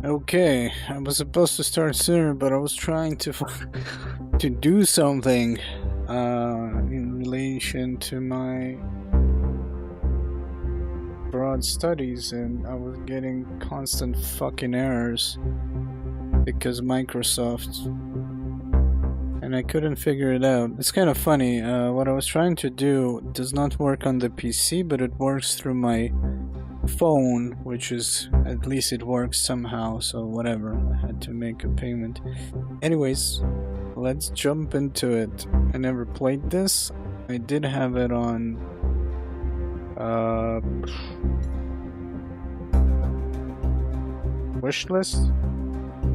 Okay, I was supposed to start sooner, but I was trying to to do something in relation to my broad studies, and I was getting constant fucking errors because Microsoft, and I couldn't figure it out. It's kind of funny. What I was trying to do does not work on the PC, but it works through my phone, which is, at least it works somehow, so whatever. I had to make a payment. Anyways, let's jump into it. I never played this. I did have it on wish list.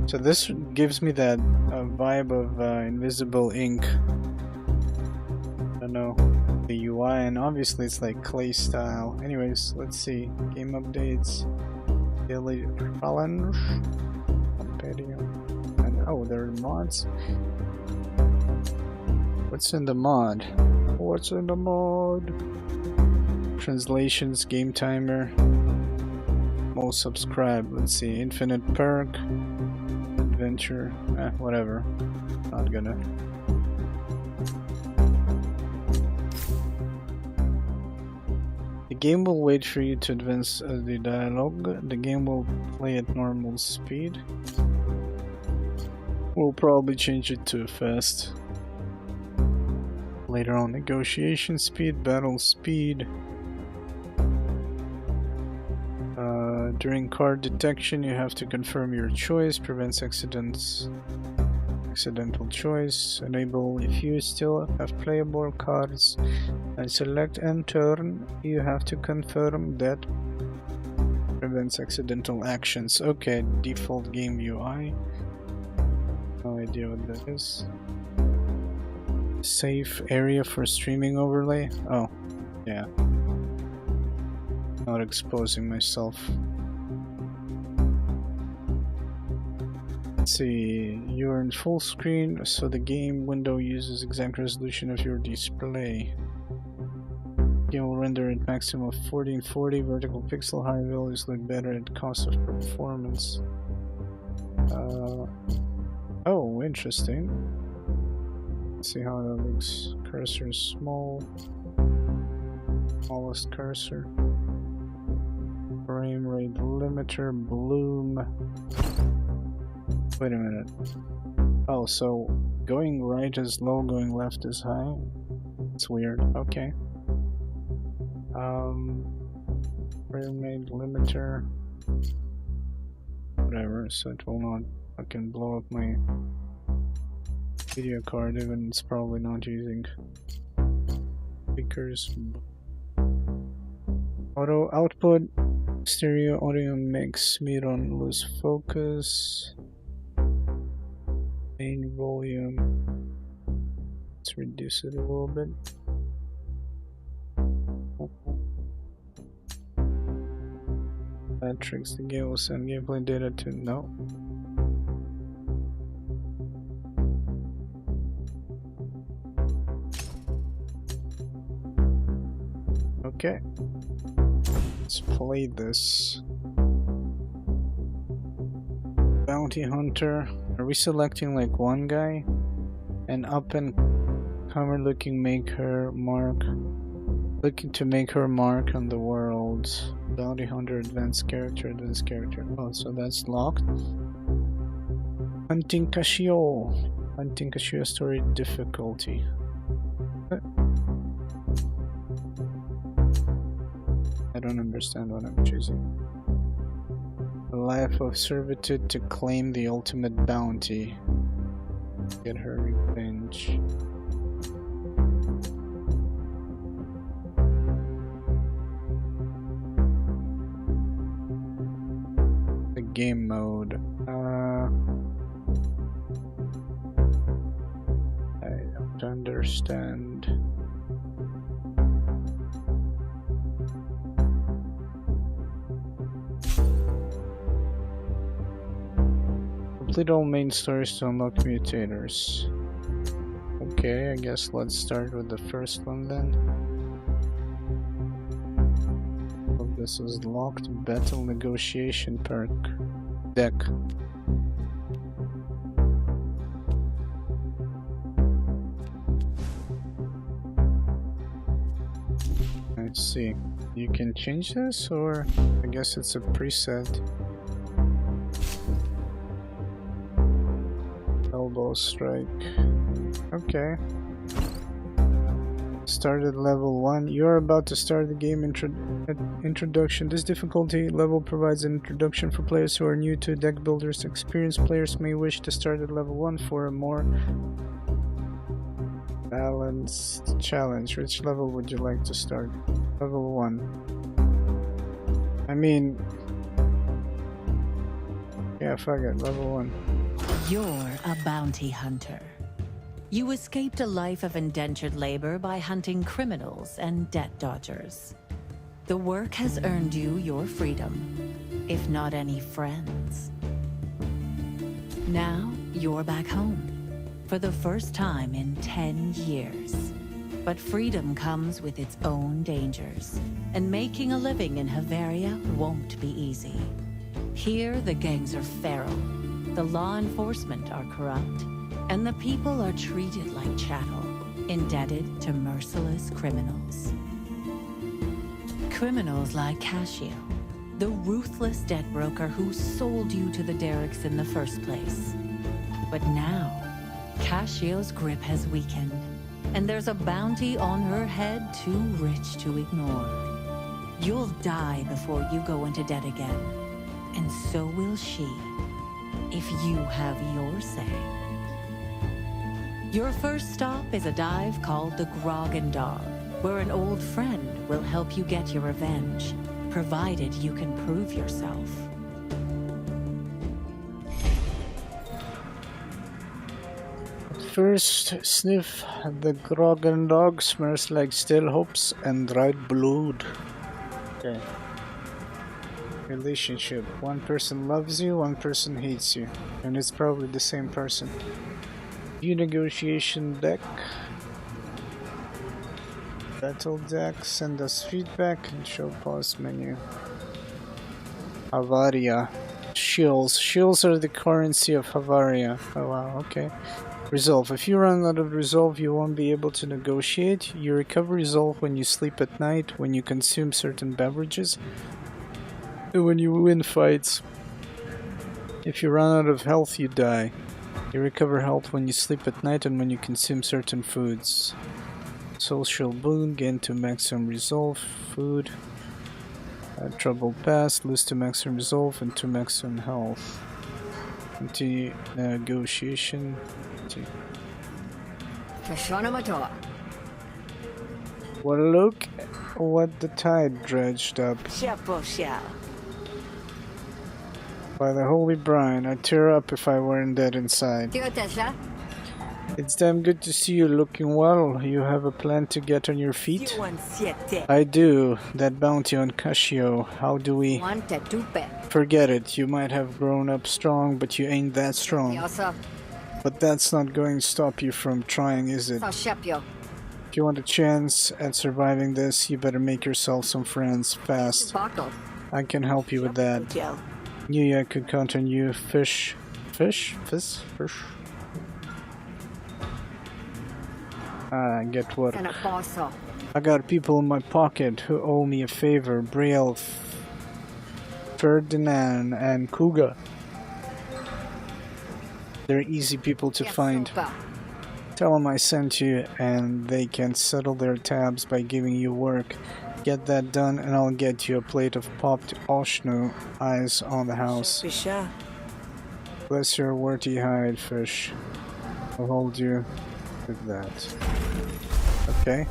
So this gives me that vibe of Invisible Ink. I don't know, the UI, and obviously it's like clay style. Anyways, let's see. Game updates, daily challenge, and oh, there are mods. What's in the mod? What's in the mod? Translations, game timer, most subscribed. Let's see. Infinite perk, adventure, whatever. Not gonna. The game will wait for you to advance the dialogue. The game will play at normal speed. We'll probably change it to fast. Later on, negotiation speed, battle speed. During card detection, you have to confirm your choice, prevents accidental choice, enable if you still have playable cards and select end turn, you have to confirm that, prevents accidental actions. Okay, default game UI. No idea what that is. Safe area for streaming overlay. Oh, yeah. Not exposing myself. Let's see, you're in full screen, so the game window uses exact resolution of your display. Game will render at maximum of 1440 vertical pixel. High values look better at cost of performance. Oh, interesting. Let's see how that looks. Cursor is small. Smallest cursor. Frame rate limiter, bloom. Wait a minute. Oh, so going right is low, going left is high? It's weird. Okay. Frame rate limiter. Whatever, so it will not fucking blow up my video card, even it's probably not using speakers. Auto output, stereo audio mix, mute on loose focus. Main volume. Let's reduce it a little bit. Metrics, the game will send gameplay data to no. Okay. Let's play this. Bounty Hunter. Are we selecting like one guy? An up and comer looking to make her mark on the world. Bounty Hunter, advanced character. Oh, so that's locked. Hunting Casio story difficulty. I don't understand what I'm choosing. A life of servitude to claim the ultimate bounty. Get her revenge. The game mode. I don't understand. Complete all main stories to unlock mutators. Okay, I guess let's start with the first one then. Oh, this is locked. Battle negotiation perk. deck. Let's see. You can change this, or I guess it's a preset. Elbow strike. Okay. Started level 1. You're about to start the game introduction. This difficulty level provides an introduction for players who are new to deck builders. Experienced players may wish to start at level 1 for a more balanced challenge. Which level would you like to start? Level 1. I mean... yeah, fuck it. Level 1. You're a bounty hunter. You escaped a life of indentured labor by hunting criminals and debt dodgers. The work has earned you your freedom, if not any friends. Now, you're back home, for the first time in 10 years. But freedom comes with its own dangers, and making a living in Havaria won't be easy. Here, the gangs are feral, the law enforcement are corrupt, and the people are treated like chattel, indebted to merciless criminals. Criminals like Cascio, the ruthless debt broker who sold you to the Derricks in the first place. But now, Caccio's grip has weakened, and there's a bounty on her head too rich to ignore. You'll die before you go into debt again, and so will she, if you have your say. Your first stop is a dive called the Grog and Dog, where an old friend will help you get your revenge, provided you can prove yourself. First sniff, the Grog and Dog smells like stale hopes and dried blood. Okay. Relationship. One person loves you, one person hates you. And it's probably the same person. View negotiation deck. Battle deck. Send us feedback and show pause menu. Havaria. Shills. Shills are the currency of Havaria. Oh wow, okay. Resolve. If you run out of resolve, you won't be able to negotiate. You recover resolve when you sleep at night, when you consume certain beverages, and when you win fights. If you run out of health, you die. You recover health when you sleep at night and when you consume certain foods. Social boon, gain to maximum resolve, food. Trouble past, lose to maximum resolve and to maximum health. Continue negotiation. Well, look what the tide dredged up. By the holy brine, I'd tear up if I weren't dead inside. It's damn good to see you looking well. You have a plan to get on your feet? I do. That bounty on Cascio. How do we... Forget it. You might have grown up strong, but you ain't that strong. But that's not going to stop you from trying, is it? If you want a chance at surviving this, you better make yourself some friends fast. I can help you with that. Knew I could count on you. Fish. Fish? Fish? Fish? Get work. I got people in my pocket who owe me a favor. Braille, Ferdinand, and Kuga. They're easy people to find. Tell them I sent you, and they can settle their tabs by giving you work. Get that done, and I'll get you a plate of popped Oshno eyes on the house. Bless your warty hide, fish. I'll hold you with that. Okay.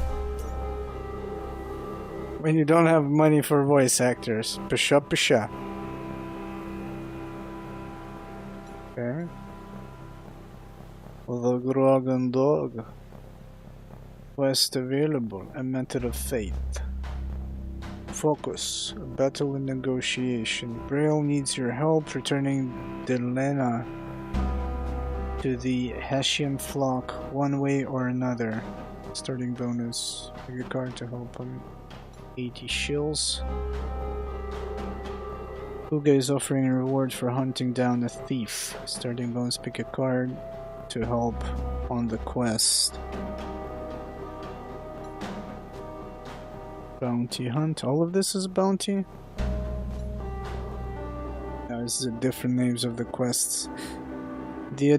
When you don't have money for voice actors. Pisha pisha. Okay. The Grog and Dog. Quest available. A method of fate. Focus. Battle and negotiation. Braille needs your help returning Delena to the Hessian flock one way or another. Starting bonus. Pick a card to help him. 80 shills. Uga is offering a reward for hunting down a thief. Starting bonus, pick a card to help on the quest. Bounty hunt. All of this is bounty? No, this is the different names of the quests. The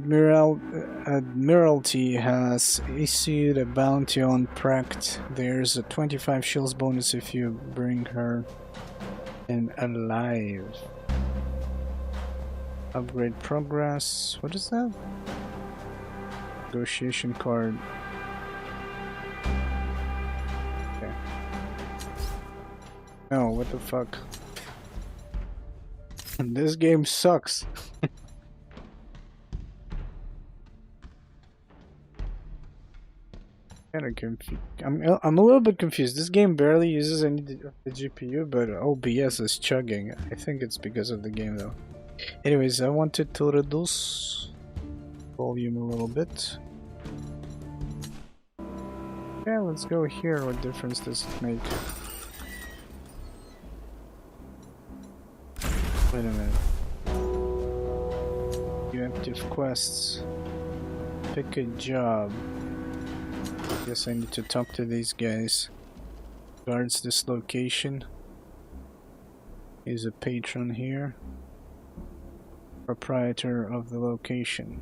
Admiralty has issued a bounty on Pract. There's a 25 shields bonus if you bring her in alive. Upgrade progress. What is that? Negotiation card. Okay. No, what the fuck? This game sucks. Kinda confused. I'm a little bit confused. This game barely uses any of the GPU, but OBS is chugging. I think it's because of the game though. Anyways, I wanted to reduce volume a little bit. Yeah, let's go here. What difference does it make? Wait a minute. You active quests. Pick a job. Guess I need to talk to these guys. Guards this location. He's a patron here. Proprietor of the location.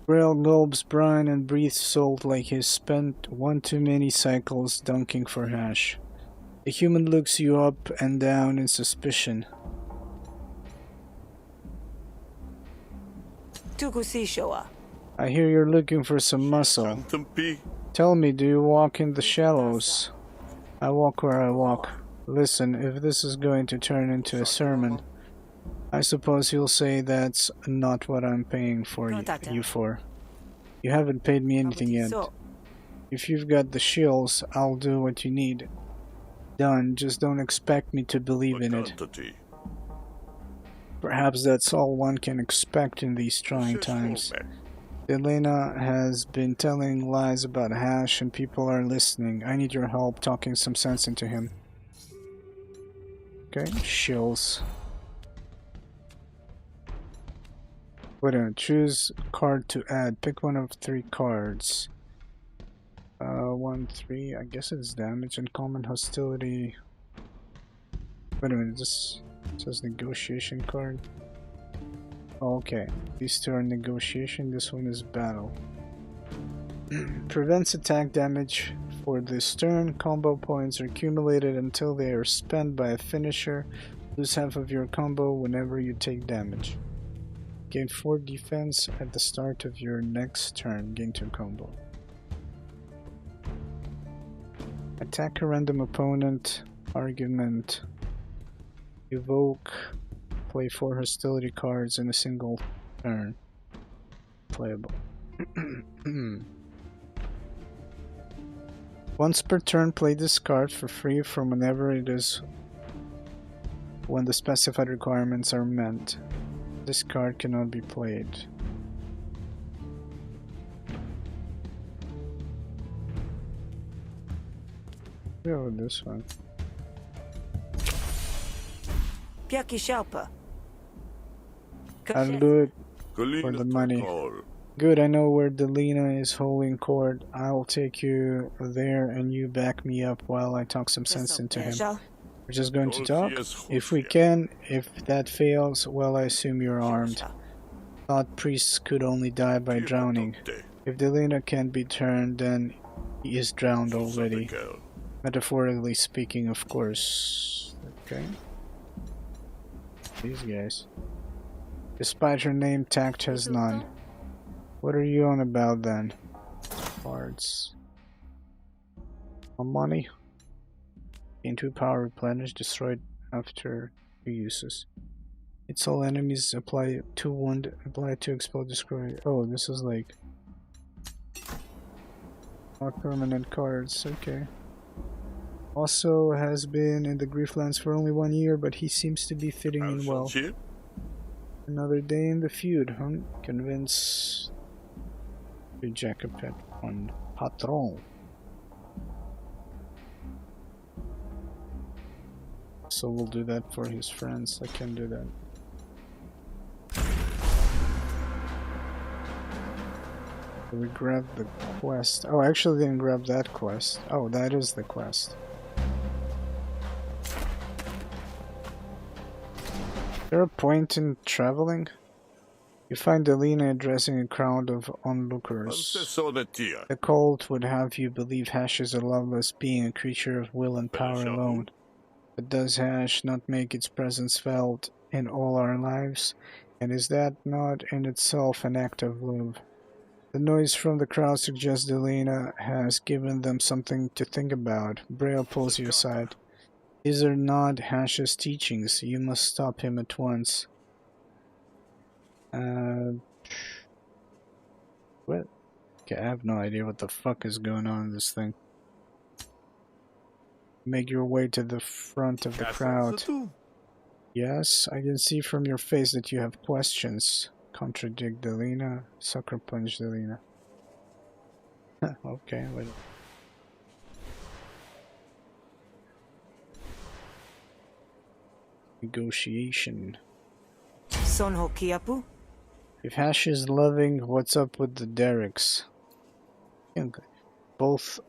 Grail gulps brine and breathes salt like he's spent one too many cycles dunking for hash. The human looks you up and down in suspicion. I hear you're looking for some muscle. Tell me, do you walk in the shallows? I walk where I walk. Listen, if this is going to turn into a sermon, I suppose you'll say that's not what I'm paying for you for. You haven't paid me anything yet. If you've got the shills, I'll do what you need. Done, just don't expect me to believe in it. Perhaps that's all one can expect in these trying times. Elena has been telling lies about Hash and people are listening. I need your help talking some sense into him. Okay, shills. Wait a minute, choose card to add. Pick one of 3 cards. 1, 3, I guess it's damage and common hostility. Wait a minute, this says negotiation card. Oh, okay, these 2 are negotiation, this one is battle. Prevents attack damage for this turn. Combo points are accumulated until they are spent by a finisher. Lose half of your combo whenever you take damage. Gain 4 defense at the start of your next turn. Gain 2 combo. Attack a random opponent. Argument. Evoke. Play 4 hostility cards in a single turn. Playable. Once per turn, play this card for free from whenever it is when the specified requirements are met. This card cannot be played. Go with this one. I'll do it for the money. Good, I know where Delina is holding court. I'll take you there and you back me up while I talk some sense into him. We're just going to talk? If we can. If that fails, well, I assume you're armed. Thought priests could only die by drowning. If Delina can't be turned, then he is drowned already. Metaphorically speaking, of course. Okay. These guys. Despite her name, tact has none. What are you on about then? Cards. More money. Gain 2 power replenished, destroyed after 2 uses. It's all enemies, apply 2 wound, apply 2 explode, destroy. Oh, this is like not permanent cards, okay. Also has been in the Griftlands for only 1 year, but he seems to be fitting in well. Another day in the feud, huh? Convince the Jacopet on Patron. So we'll do that for his friends. I can do that. We grabbed the quest. Oh, I actually didn't grab that quest. Oh, that is the quest. Is there a point in traveling? You find Delina addressing a crowd of onlookers. The cult would have you believe Hash is a loveless being, a creature of will and power alone. But does Hash not make its presence felt in all our lives? And is that not in itself an act of love? The noise from the crowd suggests Delina has given them something to think about. Braille pulls you aside. These are not Hash's teachings. You must stop him at once. What? Okay, I have no idea what the fuck is going on in this thing. Make your way to the front of the crowd. Yes, I can see from your face that you have questions. Contradict Delina. Sucker punch Delina. Okay, wait. Negotiation. If Hash is loving, what's up with the derricks? Okay. Both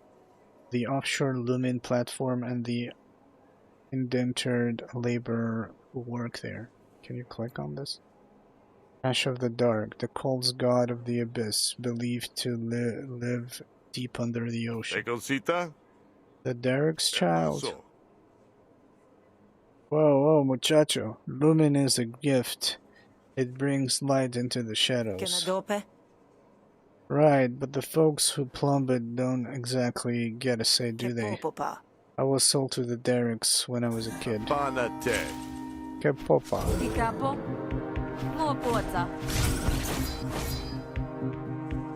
the offshore Lumin platform and the indentured laborer who work there. Can you click on this? Hash of the Dark, the cult's god of the abyss, believed to live deep under the ocean. The Derek's child. Whoa, whoa, muchacho. Lumin is a gift. It brings light into the shadows. Right, but the folks who plumb it don't exactly get a say, do they? I was sold to the Derek's when I was a kid. Que popa.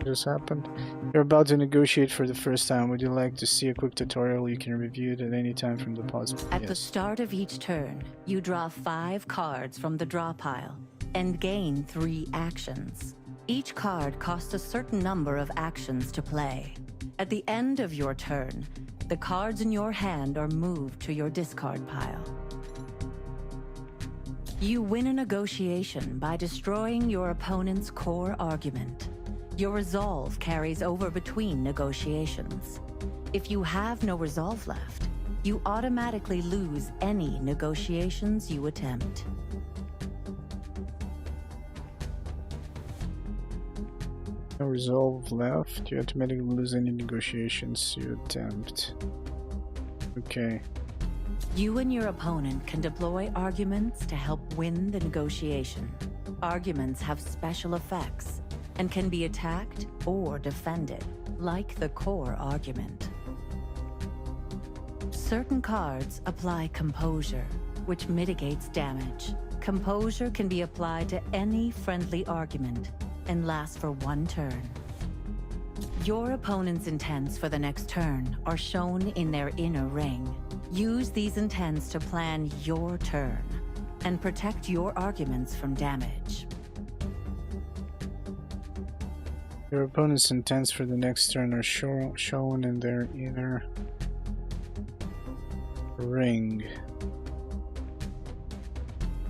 Just happened. You're about to negotiate for the first time. Would you like to see a quick tutorial? You can review it at any time from the pause. At the start of each turn, you draw 5 cards from the draw pile and gain 3 actions. Each card costs a certain number of actions to play. At the end of your turn, the cards in your hand are moved to your discard pile. You win a negotiation by destroying your opponent's core argument. Your resolve carries over between negotiations. If you have no resolve left, you automatically lose any negotiations you attempt. No resolve left. You automatically lose any negotiations you attempt. Okay. You and your opponent can deploy arguments to help win the negotiation. Arguments have special effects and can be attacked or defended, like the core argument. Certain cards apply composure, which mitigates damage. Composure can be applied to any friendly argument and lasts for 1 turn. Your opponent's intents for the next turn are shown in their inner ring. Use these intents to plan your turn and protect your arguments from damage. Your opponent's intents for the next turn are shown in their inner ring.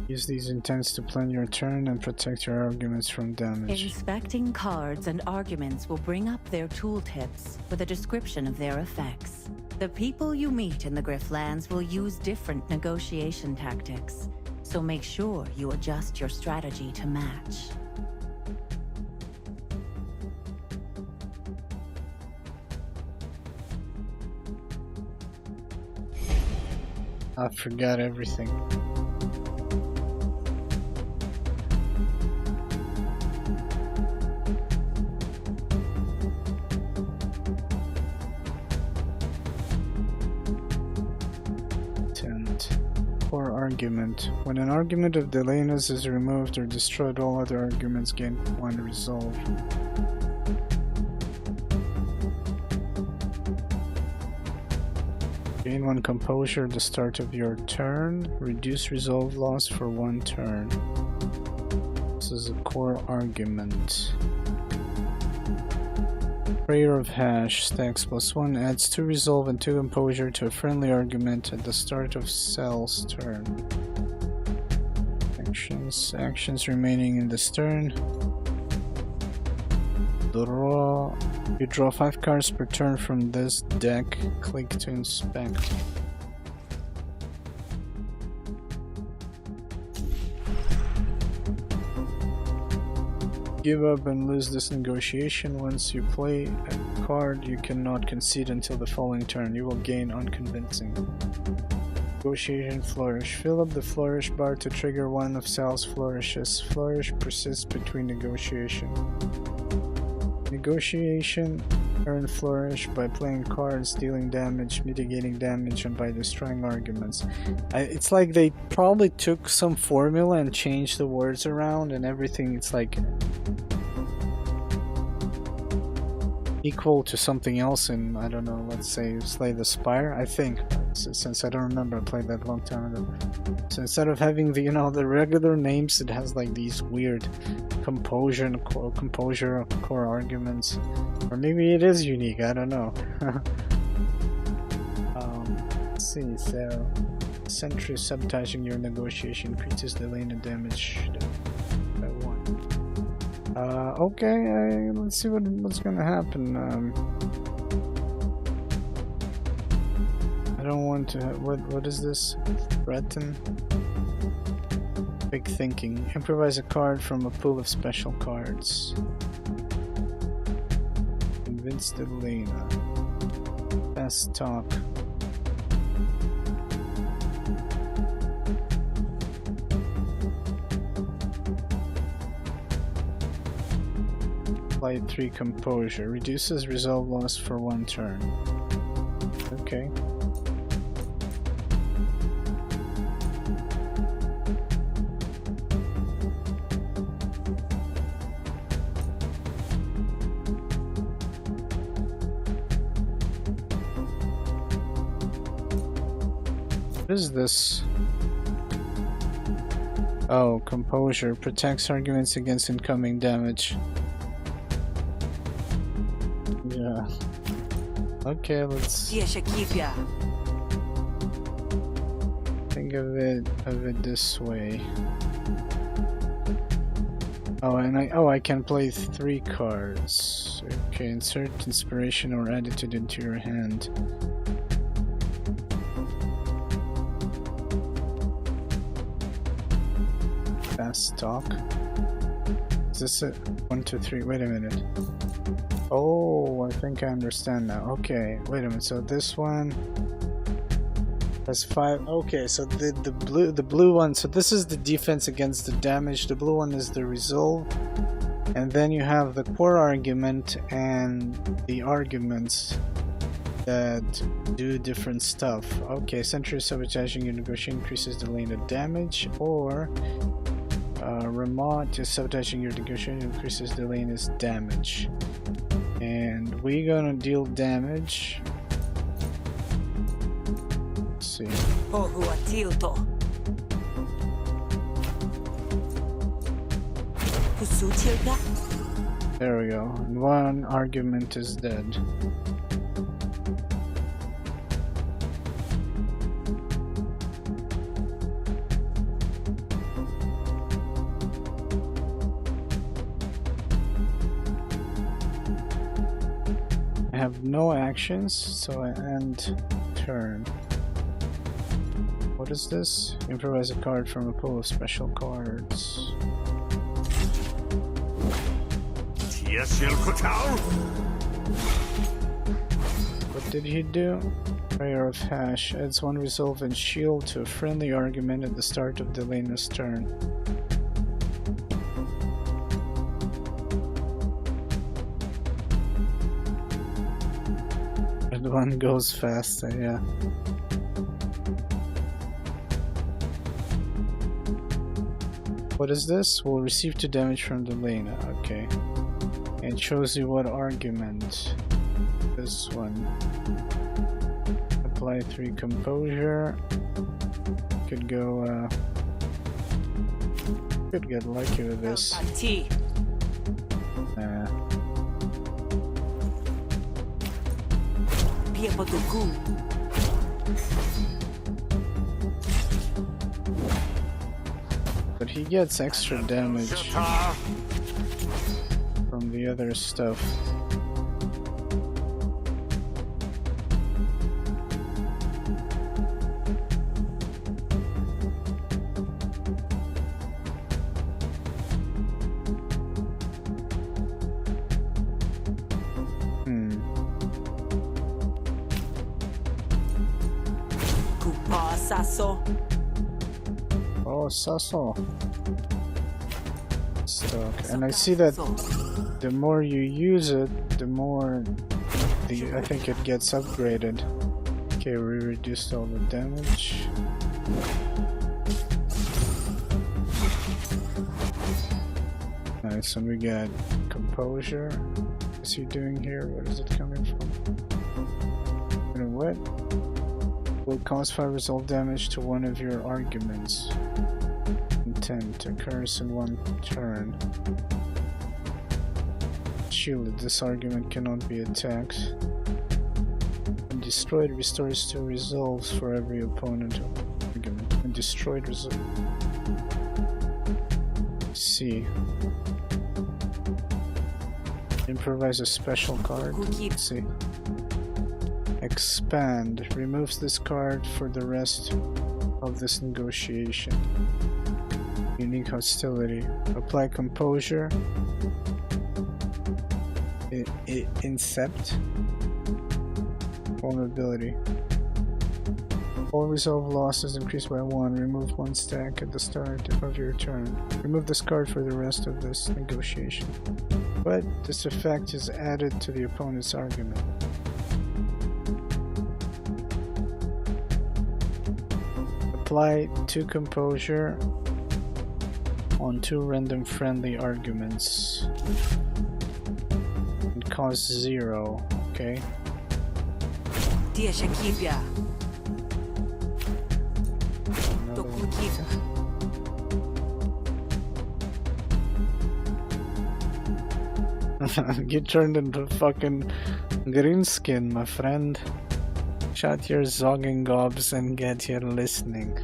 Use these intents to plan your turn and protect your arguments from damage. Inspecting cards and arguments will bring up their tooltips with a description of their effects. The people you meet in the Griftlands will use different negotiation tactics, so make sure you adjust your strategy to match. I forgot everything. Core argument. When an argument of Delina's is removed or destroyed, all other arguments gain 1 resolve. Gain 1 composure at the start of your turn. Reduce resolve loss for 1 turn. This is a core argument. Prayer of Hash stacks +1 adds 2 resolve and 2 composure to a friendly argument at the start of Cell's turn. Actions remaining in this turn. You draw 5 cards per turn from this deck. Click to inspect. Give up and lose this negotiation. Once you play a card you cannot concede until the following turn. You will gain unconvincing. Negotiation Flourish. Fill up the Flourish bar to trigger one of Sal's flourishes. Flourish persists between negotiation. Negotiation earn Flourish by playing cards, dealing damage, mitigating damage, and by destroying arguments. It's like they probably took some formula and changed the words around and everything. It's like equal to something else in, I don't know, let's say Slay the Spire, I think, since I don't remember, I played that a long time ago. So instead of having the, you know, the regular names, it has like these weird composure and core arguments, or maybe it is unique, I don't know. Let's see, so Sentry sabotaging your negotiation increases the lane of damage by 1. Okay, let's see what's gonna happen. I don't want to. What is this? Threaten. Big thinking. Improvise a card from a pool of special cards. Convince the Lena. Fast talk. Apply 3 composure. Reduces resolve loss for 1 turn. Okay. What is this? Oh, composure. Protects arguments against incoming damage. Yeah. Okay, let's think of it this way. Oh, and I can play 3 cards. Okay, insert inspiration or attitude into your hand. Fast talk. Is this it? 1, 2, 3. Wait a minute. Oh, I think I understand now. Okay, wait a minute. So this one has 5. Okay, so the blue one. So this is the defense against the damage. The blue one is the resolve, and then you have the core argument and the arguments that do different stuff. Okay, Sentry sabotaging your negotiation increases the lane of damage, or Remote is sabotaging your negotiation increases the lane is damage. And we're gonna deal damage. Let's see. There we go. And 1 argument is dead. I have no actions, so I end turn. What is this? Improvise a card from a pool of special cards. What did he do? Prayer of Hash adds 1 resolve and shield to a friendly argument at the start of Delena's turn. Red one goes faster, yeah. What is this? Will receive 2 damage from Delena. Okay. And shows you what argument. This one. Apply 3 composure. Could go, could get lucky with this. But he gets extra damage from the other stuff. Oh, Sasso. Stock. And I see that the more you use it, the more I think it gets upgraded. Okay, we reduced all the damage. Nice, and we got composure. What is he doing here? Where is it coming from? You know what? Will cause 5 resolve damage to one of your arguments. Intent occurs in one turn. Shielded, this argument cannot be attacked. When destroyed, restores 2 resolves for every opponent argument. When destroyed, resolve. C. Improvise a special card. Let's see. Expand. Removes this card for the rest of this negotiation. Unique hostility. Apply composure. Incept. Vulnerability. All resolve losses increased by 1. Remove 1 stack at the start of your turn. Remove this card for the rest of this negotiation. But this effect is added to the opponent's argument. Apply 2 composure on 2 random friendly arguments. And cost 0, okay? Get turned into fucking greenskin, my friend. Shut your zogging gobs and get here listening.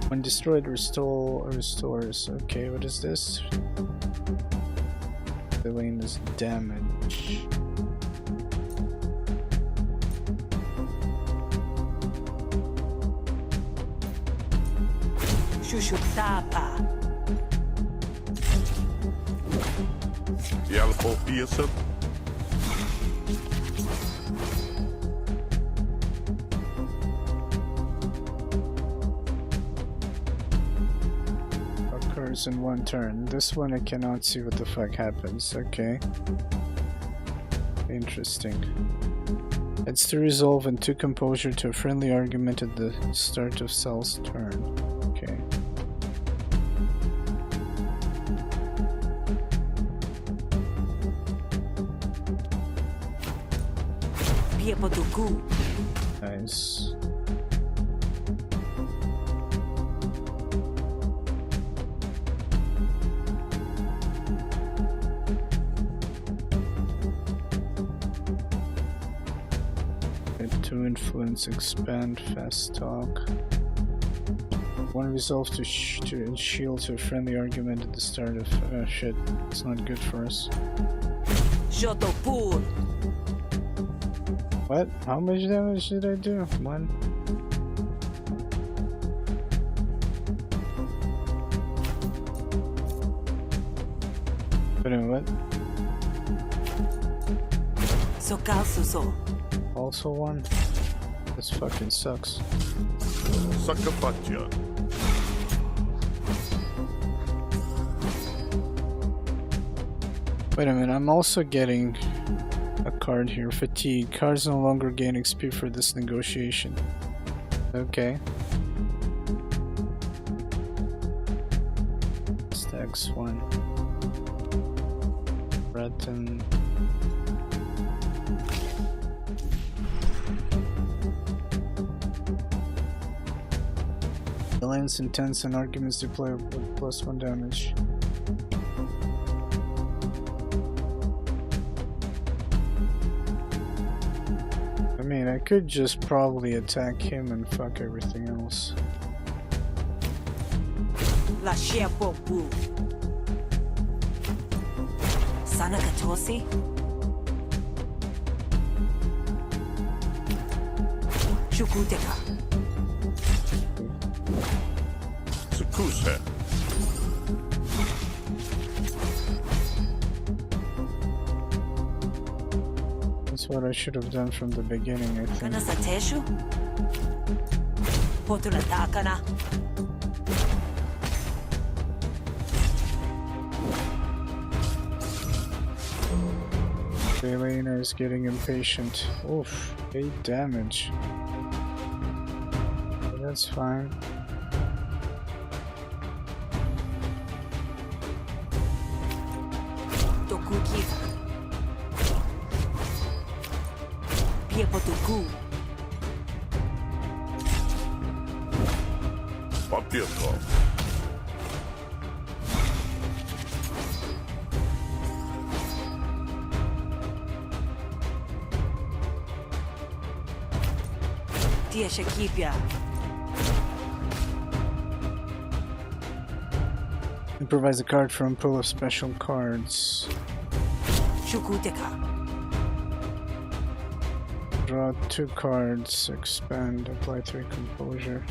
When destroyed, restores. Okay, what is this? Delaying this damage. Occurs in 1 turn. This one I cannot see what the fuck happens. Okay. Interesting. It's to resolve in 2 composure to a friendly argument at the start of Sal's turn. Okay. Nice. To influence, expand, fast talk. 1 resolve to shield to a friendly argument at the start of. Shit, it's not good for us. What? How much damage did I do? 1. Wait a minute, what? Also 1? This fucking sucks. Wait a minute, I'm also getting a card here. Fatigue. Cards no longer gain XP for this negotiation. Okay. Stacks 1. Threaten. Alliance intents and arguments deploy with +1 damage. mean, I could just probably attack him and fuck everything else. La Shepobu. Sanakatosi. Shukuteka. Tsukuse. That's what I should have done from the beginning, I think. Kanasateshu. Potulatakana. Elena is getting impatient. Oof, 8 damage. But that's fine. Tokukita. Piepotuku. Papieto. Tia Shakipia. Improvise a card from pool of special cards. Shukuteka. Draw 2 cards, expand, apply 3 composure.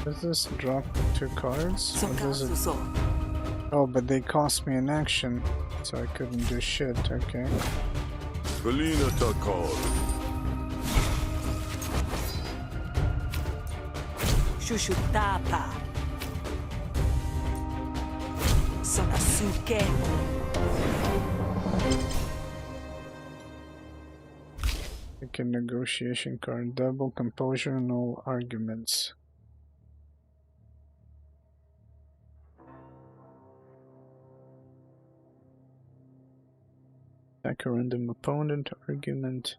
Does this drop 2 cards? Or does it... Sokasuso. Oh, but they cost me an action, so I couldn't do shit, okay. Galina Takal. Shushutapa. Sonasuke. Pick a negotiation card, double composure, no arguments. Attack a random opponent, argument.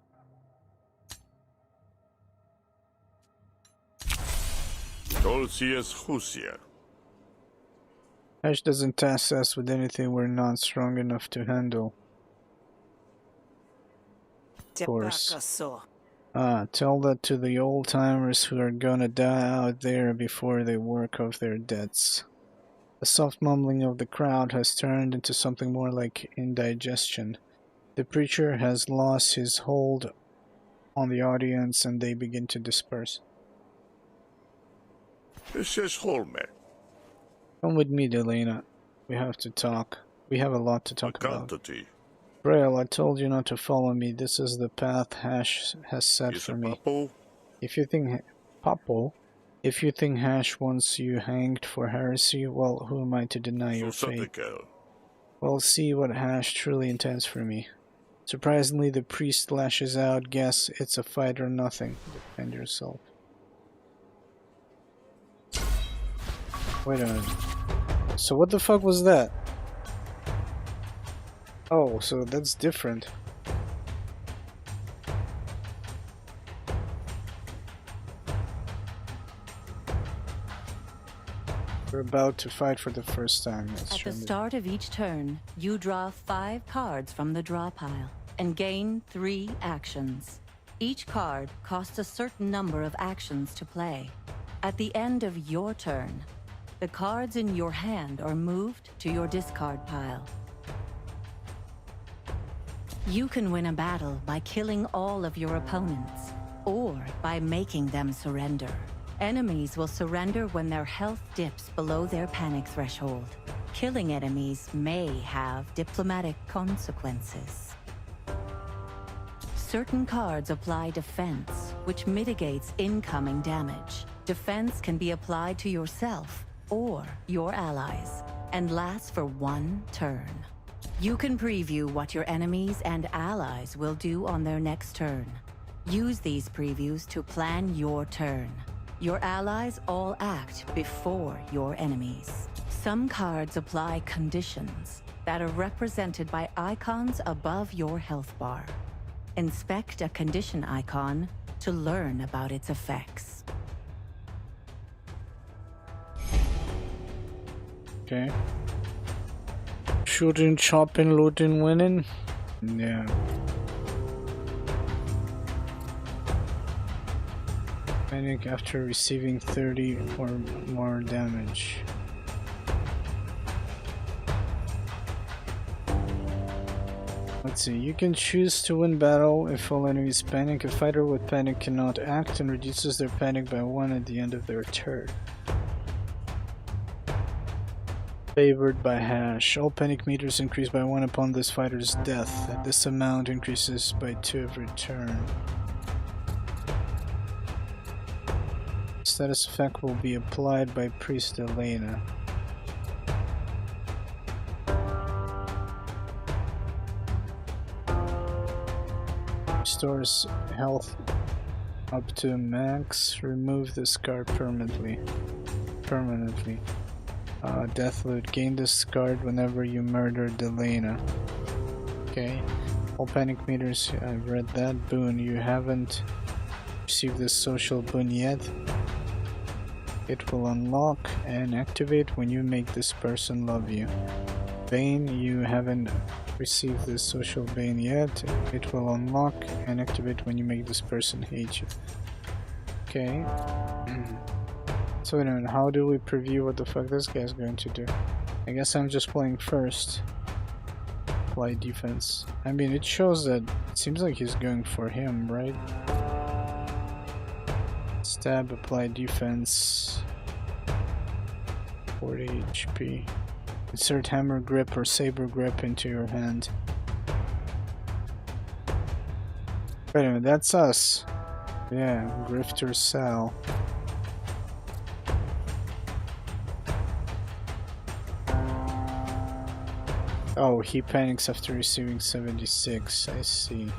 Tolsius Husia. Ash doesn't task us with anything we're not strong enough to handle. Of course. Tepakaso. Tell that to the old timers who are gonna die out there before they work off their debts. The soft mumbling of the crowd has turned into something more like indigestion. The preacher has lost his hold on the audience and they begin to disperse. This is Holme. Come with me, Delena. We have to talk. We have a lot to talk about. Quantity. Braille, I told you not to follow me. This is the path Hash has set Is for a me. papo? If you think Papo, if you think Hash wants you hanged for heresy, well, who am I to deny your fate? Sosatical. Well, see what Hash truly intends for me. Surprisingly, the priest lashes out. Guess it's a fight or nothing. Defend yourself. Wait a minute. So what the fuck was that? Oh, so that's different. We're about to fight for the first time. At the start of each turn, you draw 5 cards from the draw pile and gain 3 actions. Each card costs a certain number of actions to play. At the end of your turn, the cards in your hand are moved to your discard pile. You can win a battle by killing all of your opponents, or by making them surrender. Enemies will surrender when their health dips below their panic threshold. Killing enemies may have diplomatic consequences. Certain cards apply defense, which mitigates incoming damage. Defense can be applied to yourself or your allies, and lasts for 1 turn. You can preview what your enemies and allies will do on their next turn. Use these previews to plan your turn. Your allies all act before your enemies. Some cards apply conditions that are represented by icons above your health bar. Inspect a condition icon to learn about its effects. Okay. Shooting, chopping, looting, winning. Yeah. Panic after receiving 30 or more damage. Let's see, you can choose to win battle if all enemies panic. A fighter with panic cannot act and reduces their panic by 1 at the end of their turn. Favored by hash. All panic meters increase by 1 upon this fighter's death. This amount increases by 2 every turn. Status effect will be applied by Priest Elena. Restores health up to max. Remove this card permanently. Death loot. Gain this card whenever you murder Delena. Okay. All panic meters. I've read that. Boon. You haven't received this social boon yet. It will unlock and activate when you make this person love you. Bane. You haven't received this social bane yet. It will unlock and activate when you make this person hate you. Okay. So wait a minute, how do we preview what the fuck this guy's going to do? I guess I'm just playing first. Apply defense. I mean, it shows that it seems like he's going for him, right? Stab, apply defense. 40 HP. Insert hammer grip or saber grip into your hand. Wait a minute, that's us. Yeah, Grifter Sal. Oh, he panics after receiving 76, I see.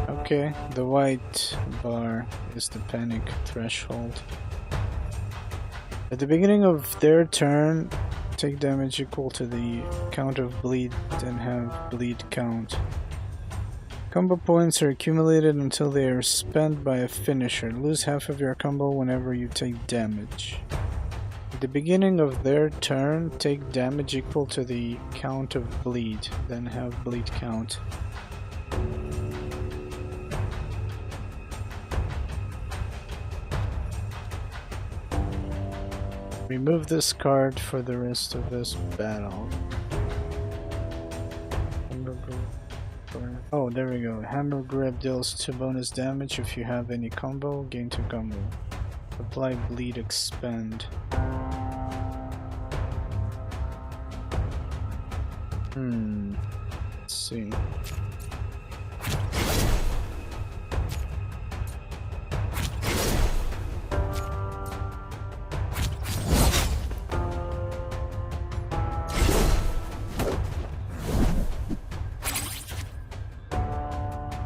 Okay, the white bar is the panic threshold. At the beginning of their turn, take damage equal to the count of bleed and have bleed count. Combo points are accumulated until they are spent by a finisher. Lose half of your combo whenever you take damage. At the beginning of their turn, take damage equal to the count of bleed, then have bleed count. Remove this card for the rest of this battle. Oh, there we go. Hammer grip deals 2 bonus damage if you have any combo. Gain 2 combo. Apply bleed expand. Let's see.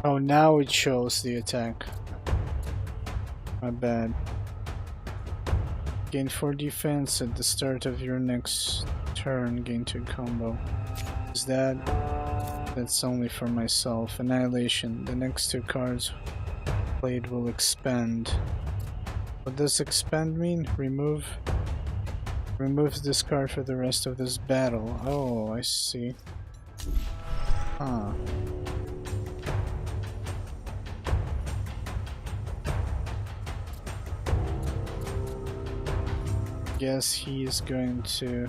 Oh, now it shows the attack. My bad. Gain 4 defense at the start of your next turn. Gain 2 combo. Is that? That's only for myself. Annihilation. The next 2 cards played will expand. What does expand mean? Remove. Removes this card for the rest of this battle. Oh, I see. Huh. Guess he is going to.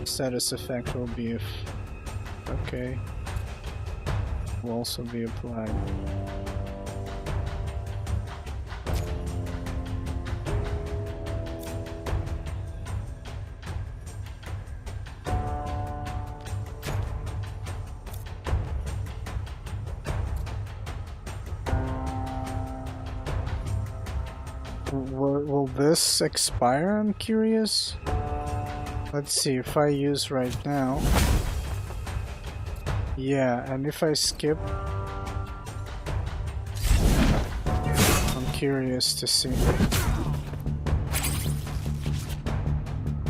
Status effect will be if. Okay. Will also be applied. Will this expire? I'm curious. Let's see if I use right now. Yeah, and if I skip, I'm curious to see.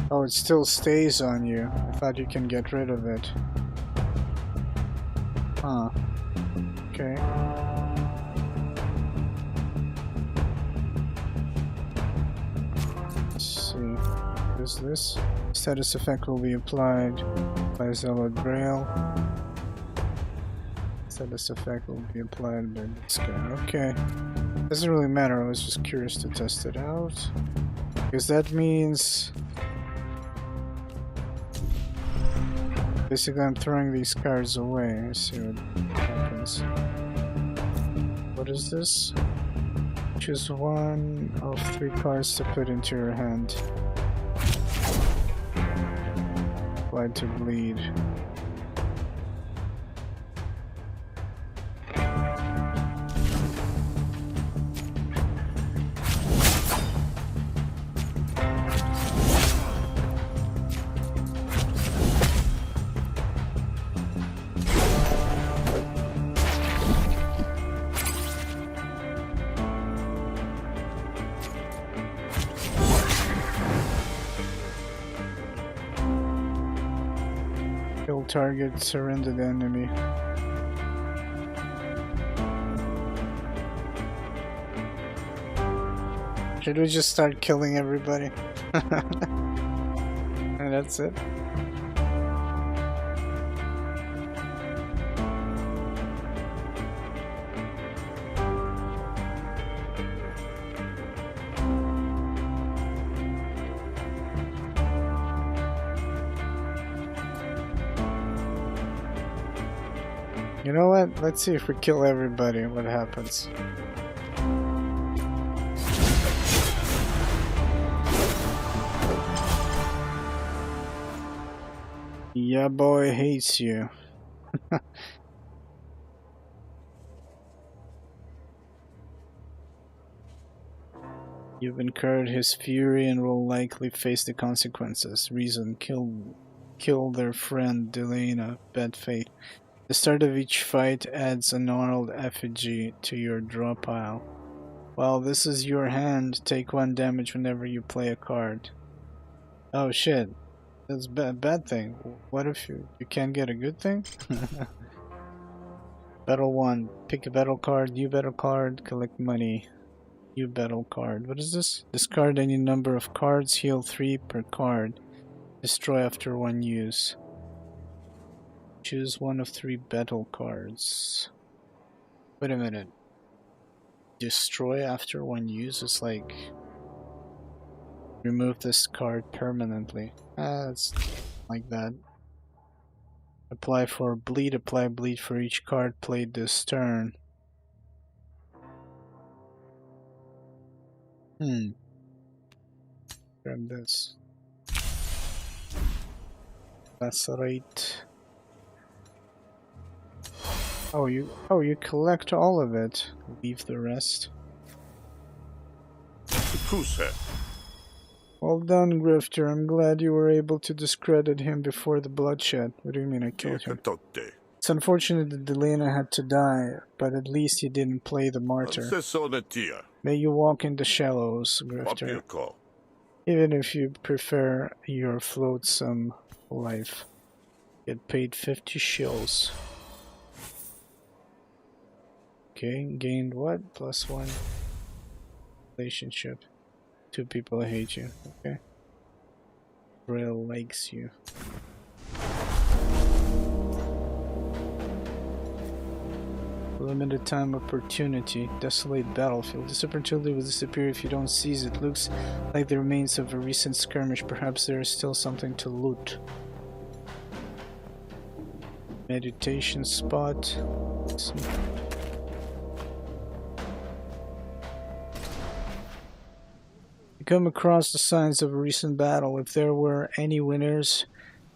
Oh, it still stays on you. I thought you can get rid of it. Huh. Okay. Let's see. What is this? Status effect will be applied by Zealot Grail. Status effect will be applied by this guy. Okay. Doesn't really matter, I was just curious to test it out. Because that means... basically I'm throwing these cards away. Let's see what happens. What is this? Choose one of 3 cards to put into your hand. Apply to bleed. Kill target, surrender the enemy. Should we just start killing everybody? And that's it? You know what? Let's see if we kill everybody, what happens. Yeah, boy hates you. You've incurred his fury and will likely face the consequences. Reason: kill their friend Delena. Bad fate. The start of each fight adds a gnarled effigy to your draw pile. Well, this is your hand. Take 1 damage whenever you play a card. Oh shit. That's a bad thing. What if you can't get a good thing? Battle 1. Pick a battle card. New battle card. Collect money. New battle card. What is this? Discard any number of cards. Heal 3 per card. Destroy after 1 use. Choose 1 of 3 battle cards. Wait a minute. Destroy after 1 use is like... remove this card permanently. It's like that. Apply for bleed. Apply bleed for each card played this turn. Grab this. That's right. Oh, you collect all of it. Leave the rest. Who's that? Well done, Grifter. I'm glad you were able to discredit him before the bloodshed. What do you mean I killed him? It's unfortunate that Delena had to die, but at least he didn't play the martyr. May you walk in the shallows, Grifter. Even if you prefer your floatsome life. Get paid 50 shills. Okay, gained what? +1 relationship. 2 people hate you. Okay. Rail likes you. Limited time opportunity. Desolate battlefield. This opportunity will disappear if you don't seize it. Looks like the remains of a recent skirmish. Perhaps there is still something to loot. Meditation spot. Come across the signs of a recent battle. If there were any winners,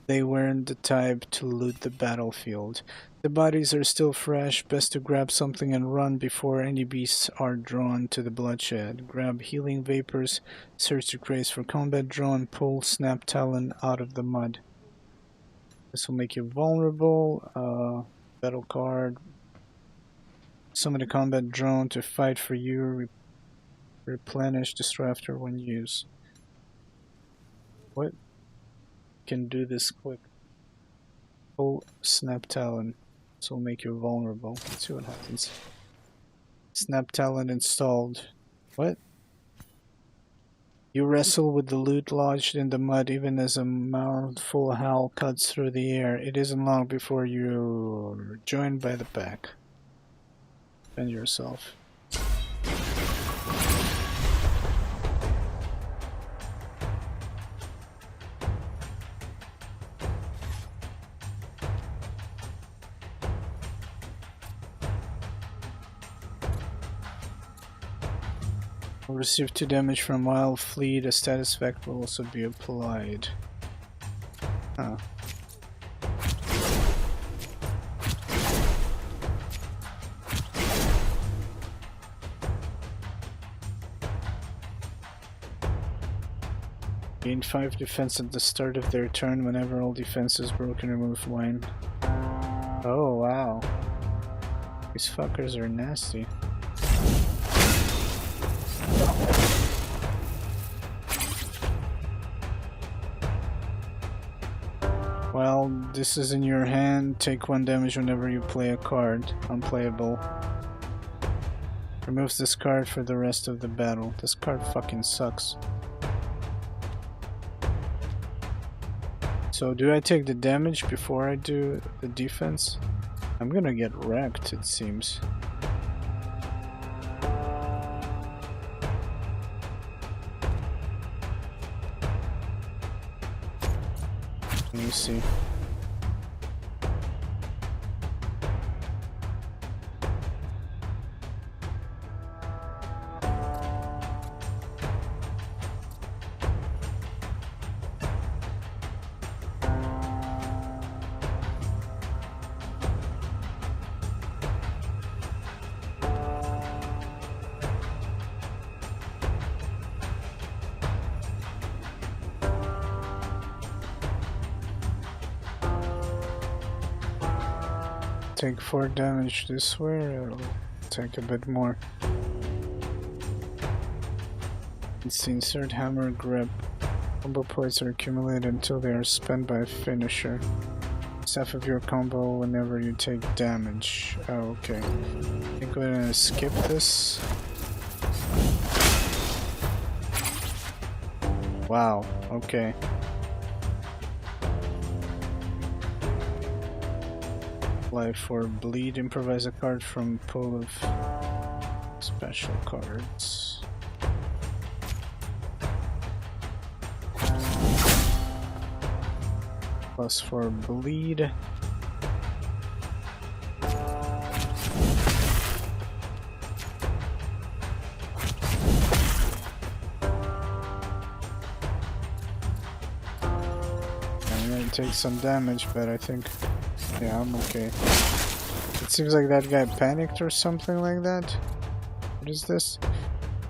they weren't the type to loot the battlefield. The bodies are still fresh. Best to grab something and run before any beasts are drawn to the bloodshed. Grab healing vapors, search the crates for combat drone, pull snap talon out of the mud. This will make you vulnerable. Battle card. Summon a combat drone to fight for you. Replenish, destroy after 1 use. What? Can do this quick. Pull snap talon. This will make you vulnerable. Let's see what happens. Snap talon installed. What? You wrestle with the loot lodged in the mud even as a mouthful howl cuts through the air. It isn't long before you're joined by the pack. Defend yourself. Receive 2 damage from wild fleet. A status effect will also be applied. Huh. Gain 5 defense at the start of their turn. Whenever all defense is broken, remove 1. Oh wow. These fuckers are nasty. Well, this is in your hand. Take 1 damage whenever you play a card. Unplayable. Removes this card for the rest of the battle. This card fucking sucks. So do I take the damage before I do the defense? I'm gonna get wrecked, it seems. Let me see. Take 4 damage this way, or I'll take a bit more. It's the insert hammer grip. Combo points are accumulated until they are spent by a finisher. It's half of your combo whenever you take damage. Oh, okay. I think we're gonna skip this. Wow, okay. Apply for bleed, improvise a card from pool of special cards. Plus for bleed. I'm gonna take some damage, but I think yeah, I'm okay. It seems like that guy panicked or something like that. What is this?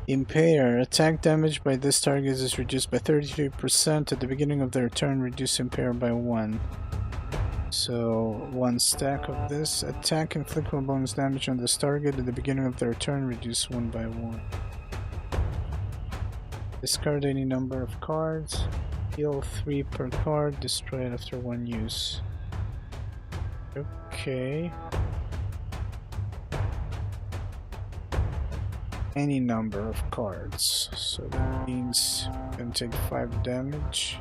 Impair. Attack damage by this target is reduced by 33% at the beginning of their turn. Reduce impair by 1. So 1 stack of this. Attack inflict 1 bonus damage on this target at the beginning of their turn. Reduce 1 by 1. Discard any number of cards. Heal 3 per card. Destroy it after 1 use. Okay. Any number of cards. So that means you can take 5 damage.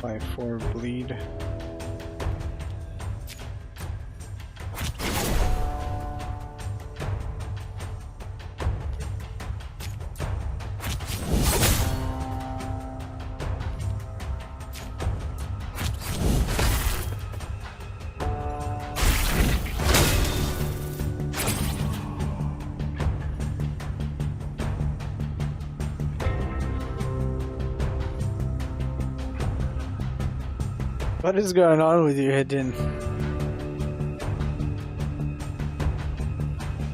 By 4 bleed. What is going on with you, Hidden?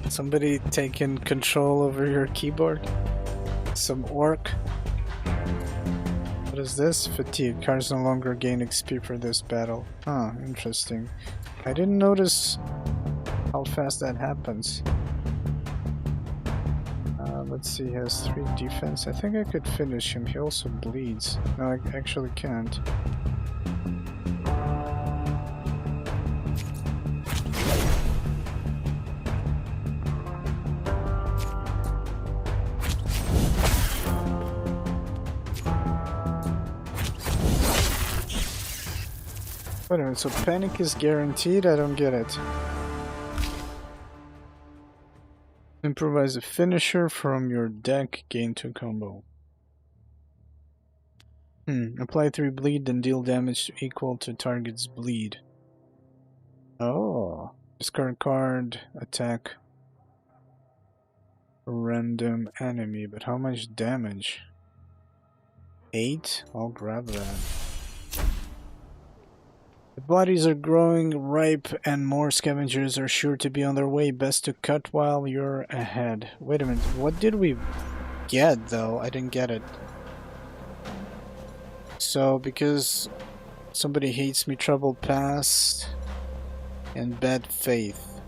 Somebody taking control over your keyboard? Some orc? What is this? Fatigue. Cars no longer gain XP for this battle. Huh, interesting. I didn't notice how fast that happens. Let's see, he has 3 defense. I think I could finish him. He also bleeds. No, I actually can't. Wait a minute, so panic is guaranteed? I don't get it. Improvise a finisher from your deck, gain 2 combo. Apply 3 bleed, then deal damage equal to target's bleed. Oh. Discard card, attack random enemy, but how much damage? 8? I'll grab that. The bodies are growing ripe and more scavengers are sure to be on their way. Best to cut while you're ahead. Wait a minute, what did we get though? I didn't get it. So, because somebody hates me, troubled past and bad faith.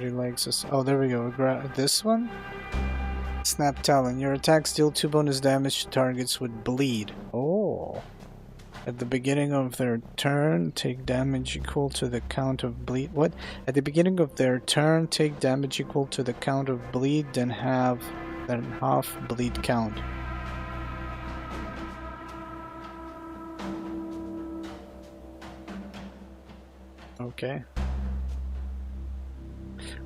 He likes us. Oh, there we go. Grab this one. Snap Talon. Your attacks deal 2 bonus damage to targets with bleed. Oh. At the beginning of their turn, take damage equal to the count of bleed. What? At the beginning of their turn, take damage equal to the count of bleed, then half bleed count. Okay.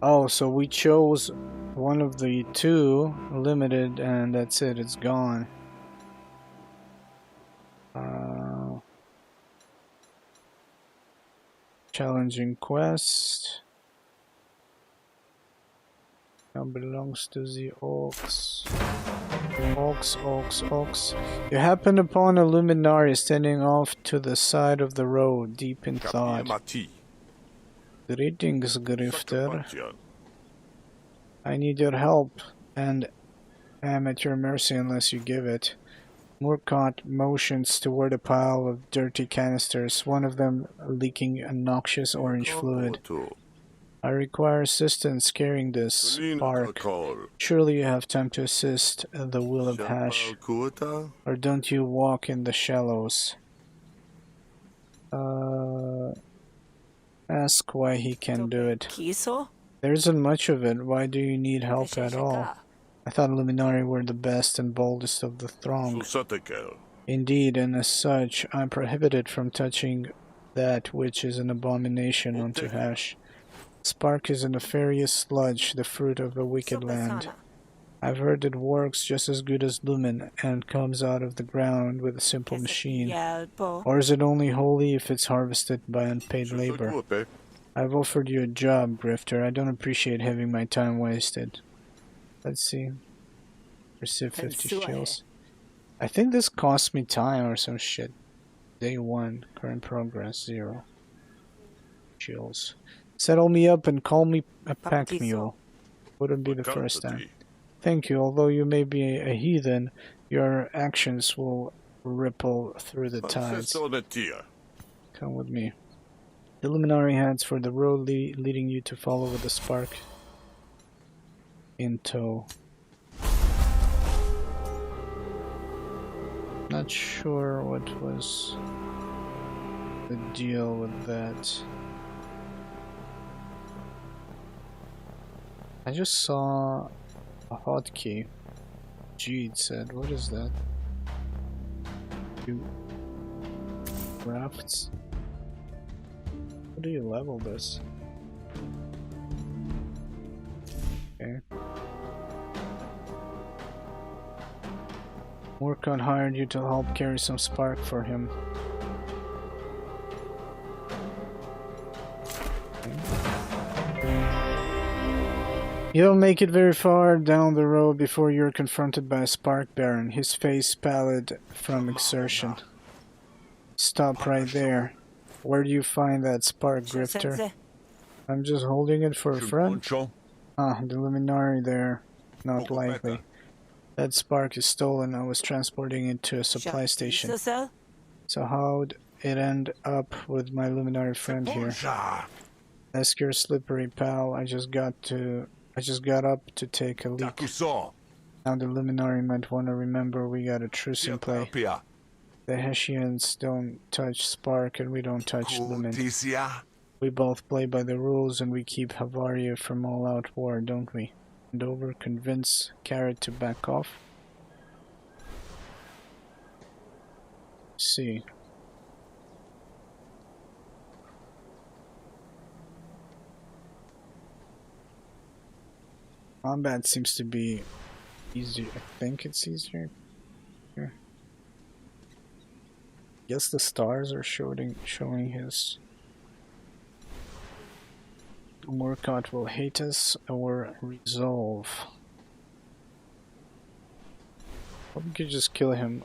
Oh, so we chose one of the 2 limited, and that's it. It's gone. Challenging quest. Now belongs to the orcs. Orcs. You happen upon a luminary standing off to the side of the road, deep in thought. Greetings, Grifter. I need your help, and am at your mercy unless you give it. Murkot motions toward a pile of dirty canisters, one of them leaking a noxious orange fluid. I require assistance carrying this spark. Surely you have time to assist the Will of Hash, or don't you walk in the shallows? Ask why he can do it. There isn't much of it. Why do you need help at all? I thought Luminari were the best and boldest of the throng. Indeed, and as such, I'm prohibited from touching that which is an abomination unto Hash. Spark is a nefarious sludge, the fruit of a wicked land. I've heard it works just as good as Lumen, and comes out of the ground with a simple machine. Or is it only holy if it's harvested by unpaid labor? I've offered you a job, Grifter. I don't appreciate having my time wasted. Let's see. Receive 50 shields. I think this cost me time or some shit. Day 1. Current progress 0. Shields. Settle me up and call me a pack mule. Wouldn't be the first time. Thank you. Although you may be a heathen, your actions will ripple through the tides. Come with me. The luminary heads for the road leading you to follow with the spark in tow. Not sure what was the deal with that. I just saw a hotkey. G, it said. What is that? Rafts? How do you level this? Okay. Morcon hired you to help carry some spark for him. You'll make it very far down the road before you're confronted by a spark baron, his face pallid from exertion. Stop right there. Where do you find that spark, Grifter? Sensei. I'm just holding it for a friend. Poncho. Ah, the luminary there. Not Poco likely. better. That spark is stolen. I was transporting it to a supply station. Sensei. So how'd it end up with my luminary friend here? Poncha. Ask your slippery pal. I just got up to take a leak. Takuso. Now the luminary might want to remember we got a truce in play. Pia. The Hessians don't touch spark and we don't touch lumin. Tisia. We both play by the rules and we keep Havaria from all-out war, don't we? And over convince Carrot to back off. See. Combat seems to be easier. I think it's easier. Here. Guess the stars are showing his. Murkot will hate us or resolve. Or we could just kill him.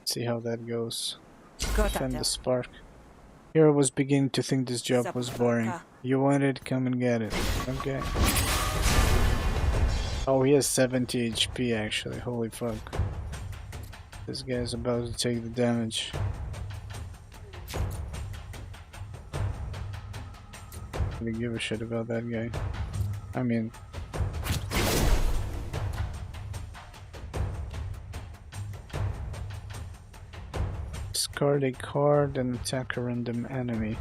See how that goes. Defend the spark. Here I was beginning to think this job was boring. You want it? Come and get it. Okay. Oh, he has 70 HP actually. Holy fuck. This guy's about to take the damage. I don't give a shit about that guy. I mean... discard a card and attack a random enemy.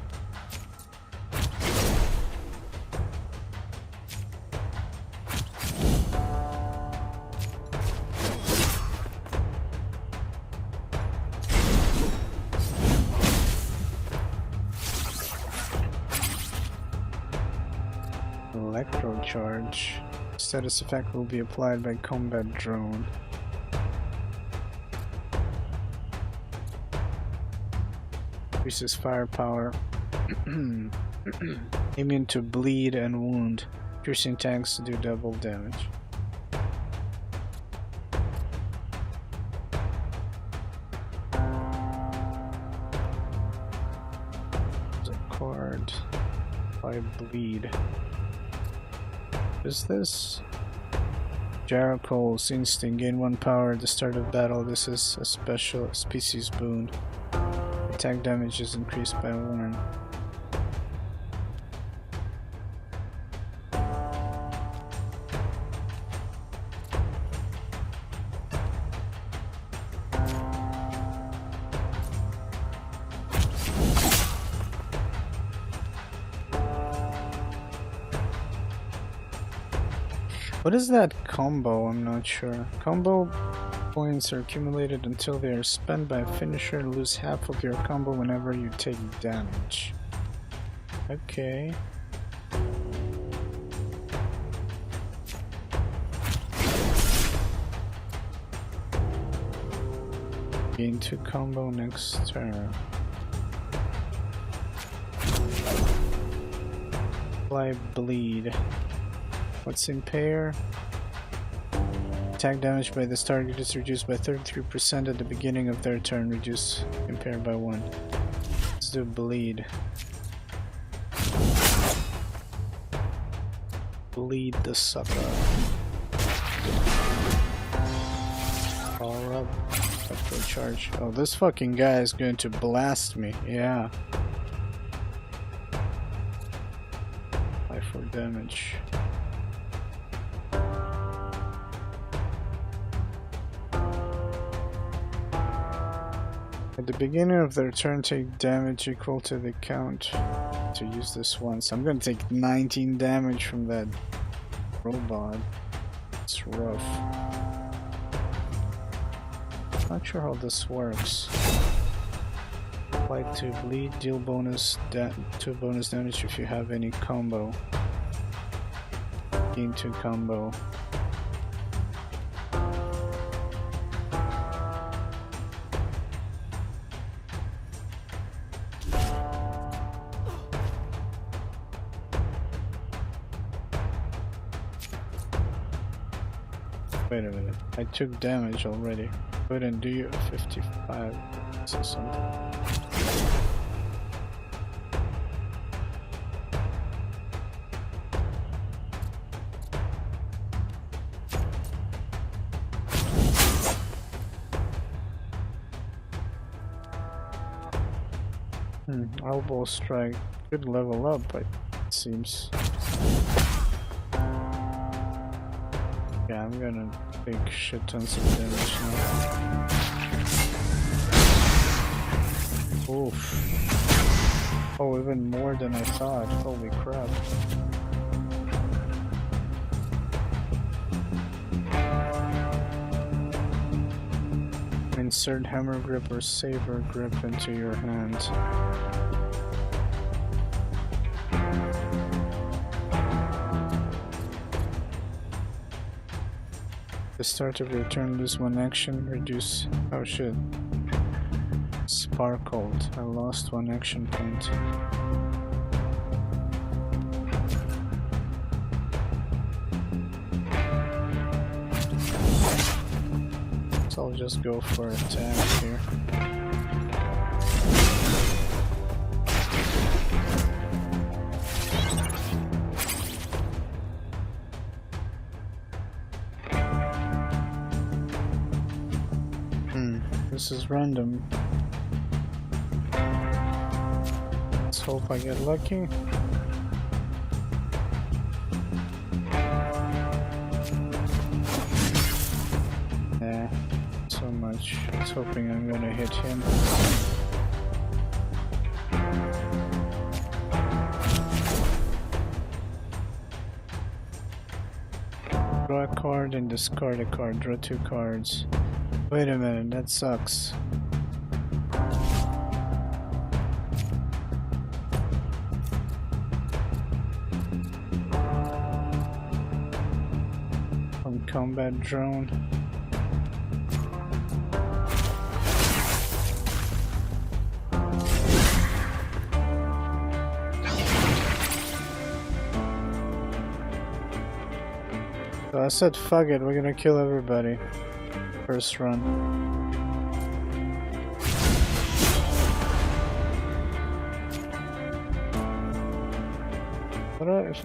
Electro charge. Status effect will be applied by combat drone. Increases firepower. Immune to bleed and wound. Piercing tanks do double damage. There's a card by bleed. What is this? Jericho's instinct. Gain 1 power at the start of battle. This is a special species boon. Attack damage is increased by 1. What is that combo? I'm not sure. Combo points are accumulated until they are spent by a finisher. Lose half of your combo whenever you take damage. Okay. Gain 2 combo next turn. Apply bleed. What's impair? Attack damage by this target is reduced by 33% at the beginning of their turn. Reduce impair by 1. Let's do bleed. Bleed the sucker. Power up. Electro charge. Oh, this fucking guy is going to blast me. Yeah. 5 damage. At the beginning of their turn, take damage equal to the count to use this once. I'm gonna take 19 damage from that robot. It's rough. Not sure how this works. Apply to bleed, deal bonus to bonus damage if you have any combo. Gain 2 combo. Wait a minute. I took damage already. Go ahead and do you 55 or something. Elbow strike could level up, but it seems. Yeah, I'm gonna take shit tons of damage now. Oof. Oh, even more than I thought. Holy crap. Insert hammer grip or saber grip into your hand. The start of your turn, lose one action, reduce. Oh shit. Sparkled. I lost one action point. So I'll just go for attack here. This is random. Let's hope I get lucky. Nah, so much. I was hoping I'm gonna hit him. Draw a card and discard a card. Draw 2 cards. Wait a minute, that sucks. From combat drone. So I said fuck it, we're gonna kill everybody. First run.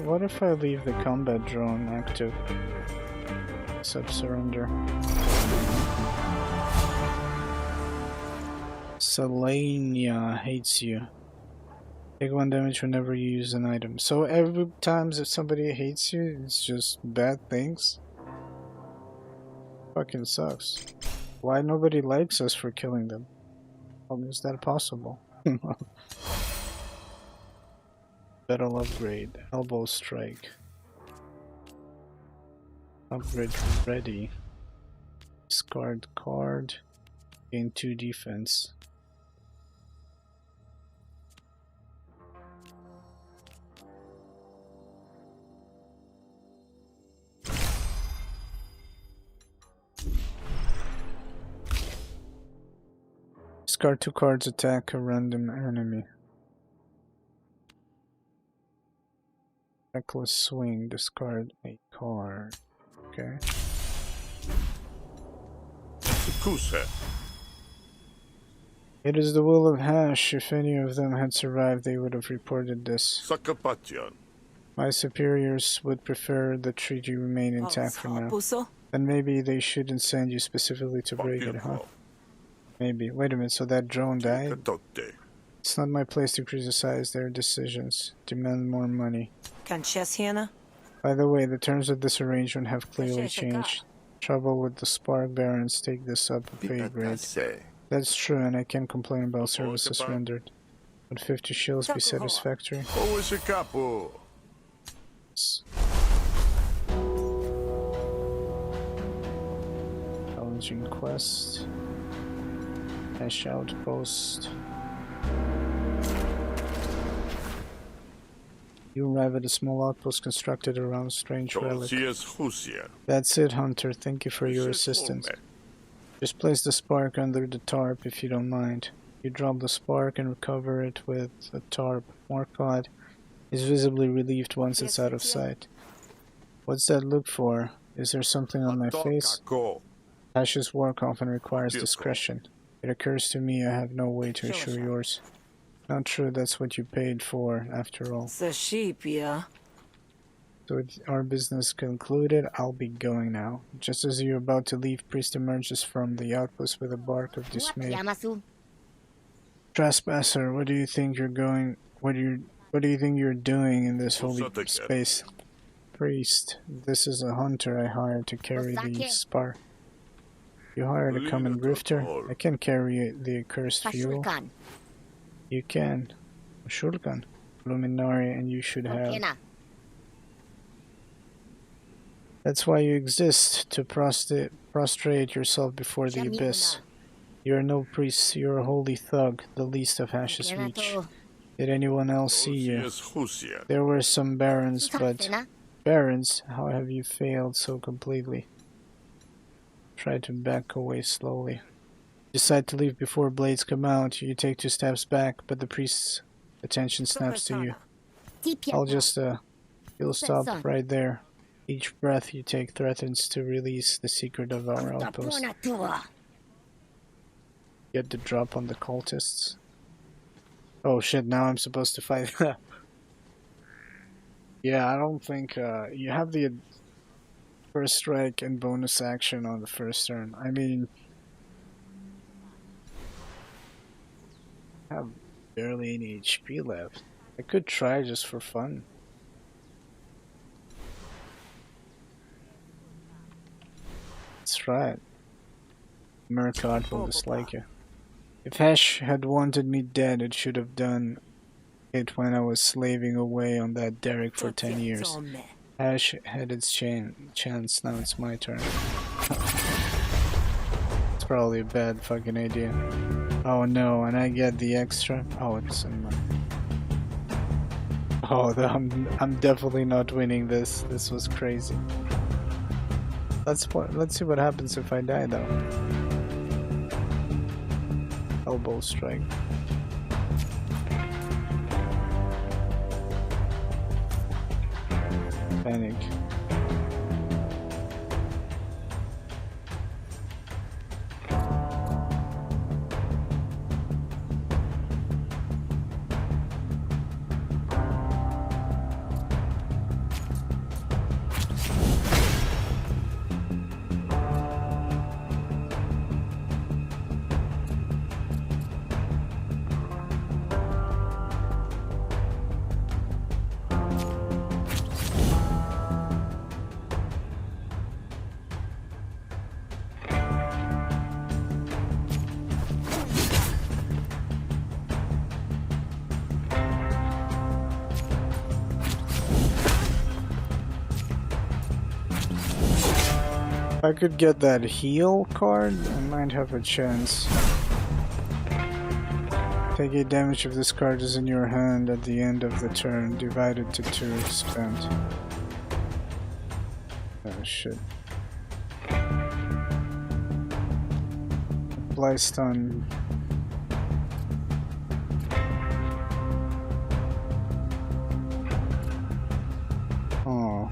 What if I leave the combat drone active? Except surrender. Selenia hates you. Take 1 damage whenever you use an item. So every time if somebody hates you, it's just bad things? Fucking sucks. Why nobody likes us for killing them? How is that possible? Battle upgrade. Elbow strike. Upgrade ready. Discard card. Gain 2 defense. Discard 2 cards, attack a random enemy. Reckless swing, discard a card. Okay. Kusa. It is the will of Hash. If any of them had survived, they would have reported this. Sakapatyan. My superiors would prefer the treaty remain intact for now. Then maybe they shouldn't send you specifically to break it, huh? Maybe. Wait a minute, so that drone died? It's not my place to criticize their decisions. Demand more money. By the way, the terms of this arrangement have clearly changed. Trouble with the Spark Barons, take this up a pay grade. That's true, and I can't complain about services rendered. Would 50 shields be satisfactory? Challenging quest. Hash outpost. You arrive at a small outpost constructed around a strange relic. That's it, Hunter. Thank you for your assistance. Just place the spark under the tarp if you don't mind. You drop the spark and recover it with a tarp. Morcod is visibly relieved once it's out of sight. What's that look for? Is there something on my face? Atokako. Ash's work often requires Beautiful. discretion. It occurs to me I have no way to assure yours. Not true, that's what you paid for, after all. Sashipia. So with our business concluded, I'll be going now. Just as you're about to leave, Priest emerges from the outpost with a bark of dismay. Trespasser, what do you think you're going? What do you think you're doing in this holy space? Priest, this is a hunter I hired to carry the spar. You hired a common grifter? I can carry the accursed fuel. You can. Shulkan. Luminari, and you should have. That's why you exist, to prostrate yourself before the abyss. You are no priest, you're a holy thug, the least of Hash's reach. Did anyone else see you? There were some barons, but... Barons? How have you failed so completely? Try to back away slowly. Decide to leave before blades come out. You take 2 steps back, but the priest's attention snaps to you. I'll just, you'll stop right there. Each breath you take threatens to release the secret of our outpost. Get the drop on the cultists. Oh shit, now I'm supposed to fight. Yeah, I don't think, you have the first strike and bonus action on the first turn. I mean, I have barely any HP left. I could try just for fun. That's right. Murkot will dislike you. If Hesh had wanted me dead, it should have done it when I was slaving away on that derrick for 10 years. Hesh had its chance, now it's my turn. It's probably a bad fucking idea. Oh no, and I get the extra? Oh, it's in my... Oh, I'm definitely not winning this. This was crazy. Let's see what happens if I die though. Elbow strike. Panic. If I could get that heal card, I might have a chance. Take 8 damage if this card is in your hand at the end of the turn, divided to 2 spent. Oh shit. Apply stun. Oh.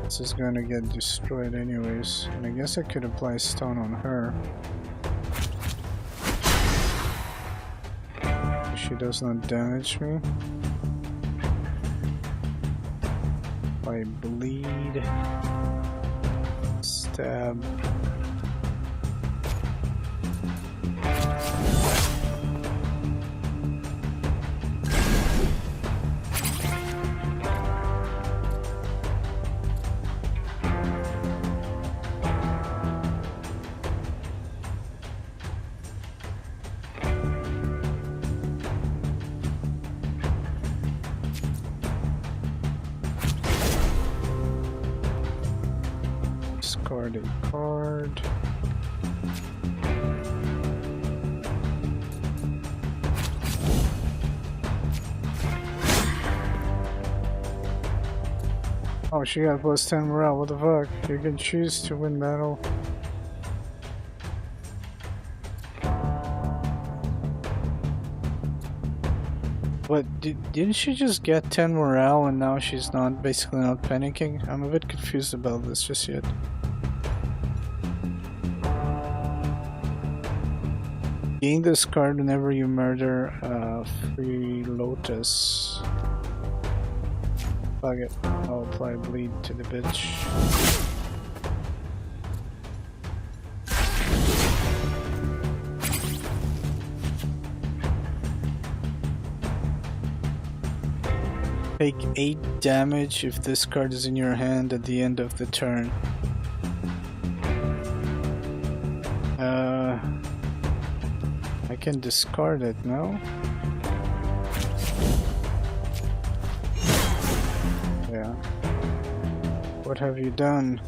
This is gonna get destroyed anyways, and I guess I could apply stun on her. She does not damage me. I bleed. Stab. Discard a card. Oh, she got plus 10 morale, what the fuck? You can choose to win battle. What, didn't she just get 10 morale and now she's not, basically not panicking? I'm a bit confused about this just yet. Gain this card whenever you murder free Lotus. Fuck it, I'll apply bleed to the bitch. Take 8 damage if this card is in your hand at the end of the turn. I can discard it, no? Yeah. What have you done?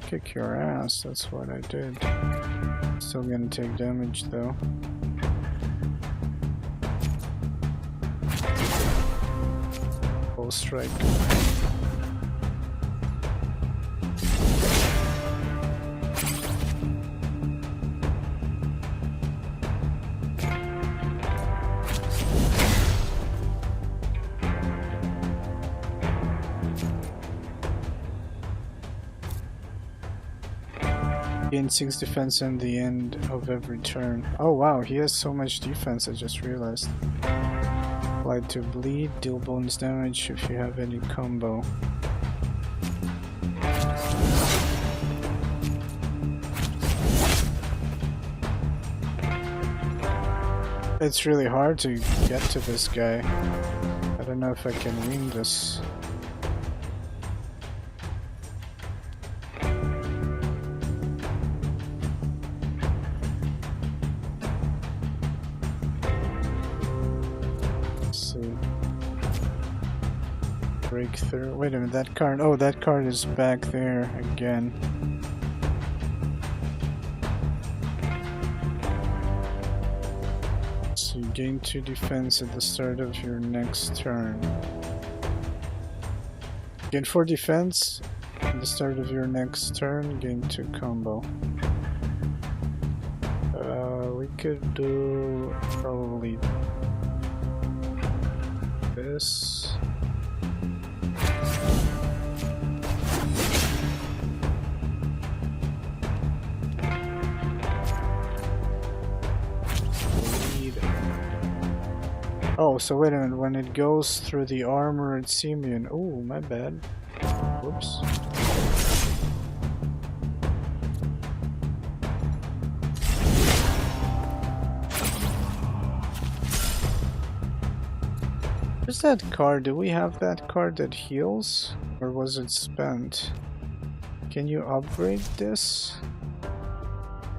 Kick your ass, that's what I did. Still gonna take damage though. Full strike. Gain 6 defense in the end of every turn. Oh wow, he has so much defense, I just realized. Apply to bleed, deal bonus damage if you have any combo. It's really hard to get to this guy. I don't know if I can win this. Breakthrough. Wait a minute, that card. Oh, that card is back there again. So you gain 2 defense at the start of your next turn. Gain 4 defense at the start of your next turn, gain 2 combo. We could do probably this. Oh, so wait a minute, when it goes through the armor, it's immune. Oh, my bad. Whoops. Where's that card? Do we have that card that heals? Or was it spent? Can you upgrade this?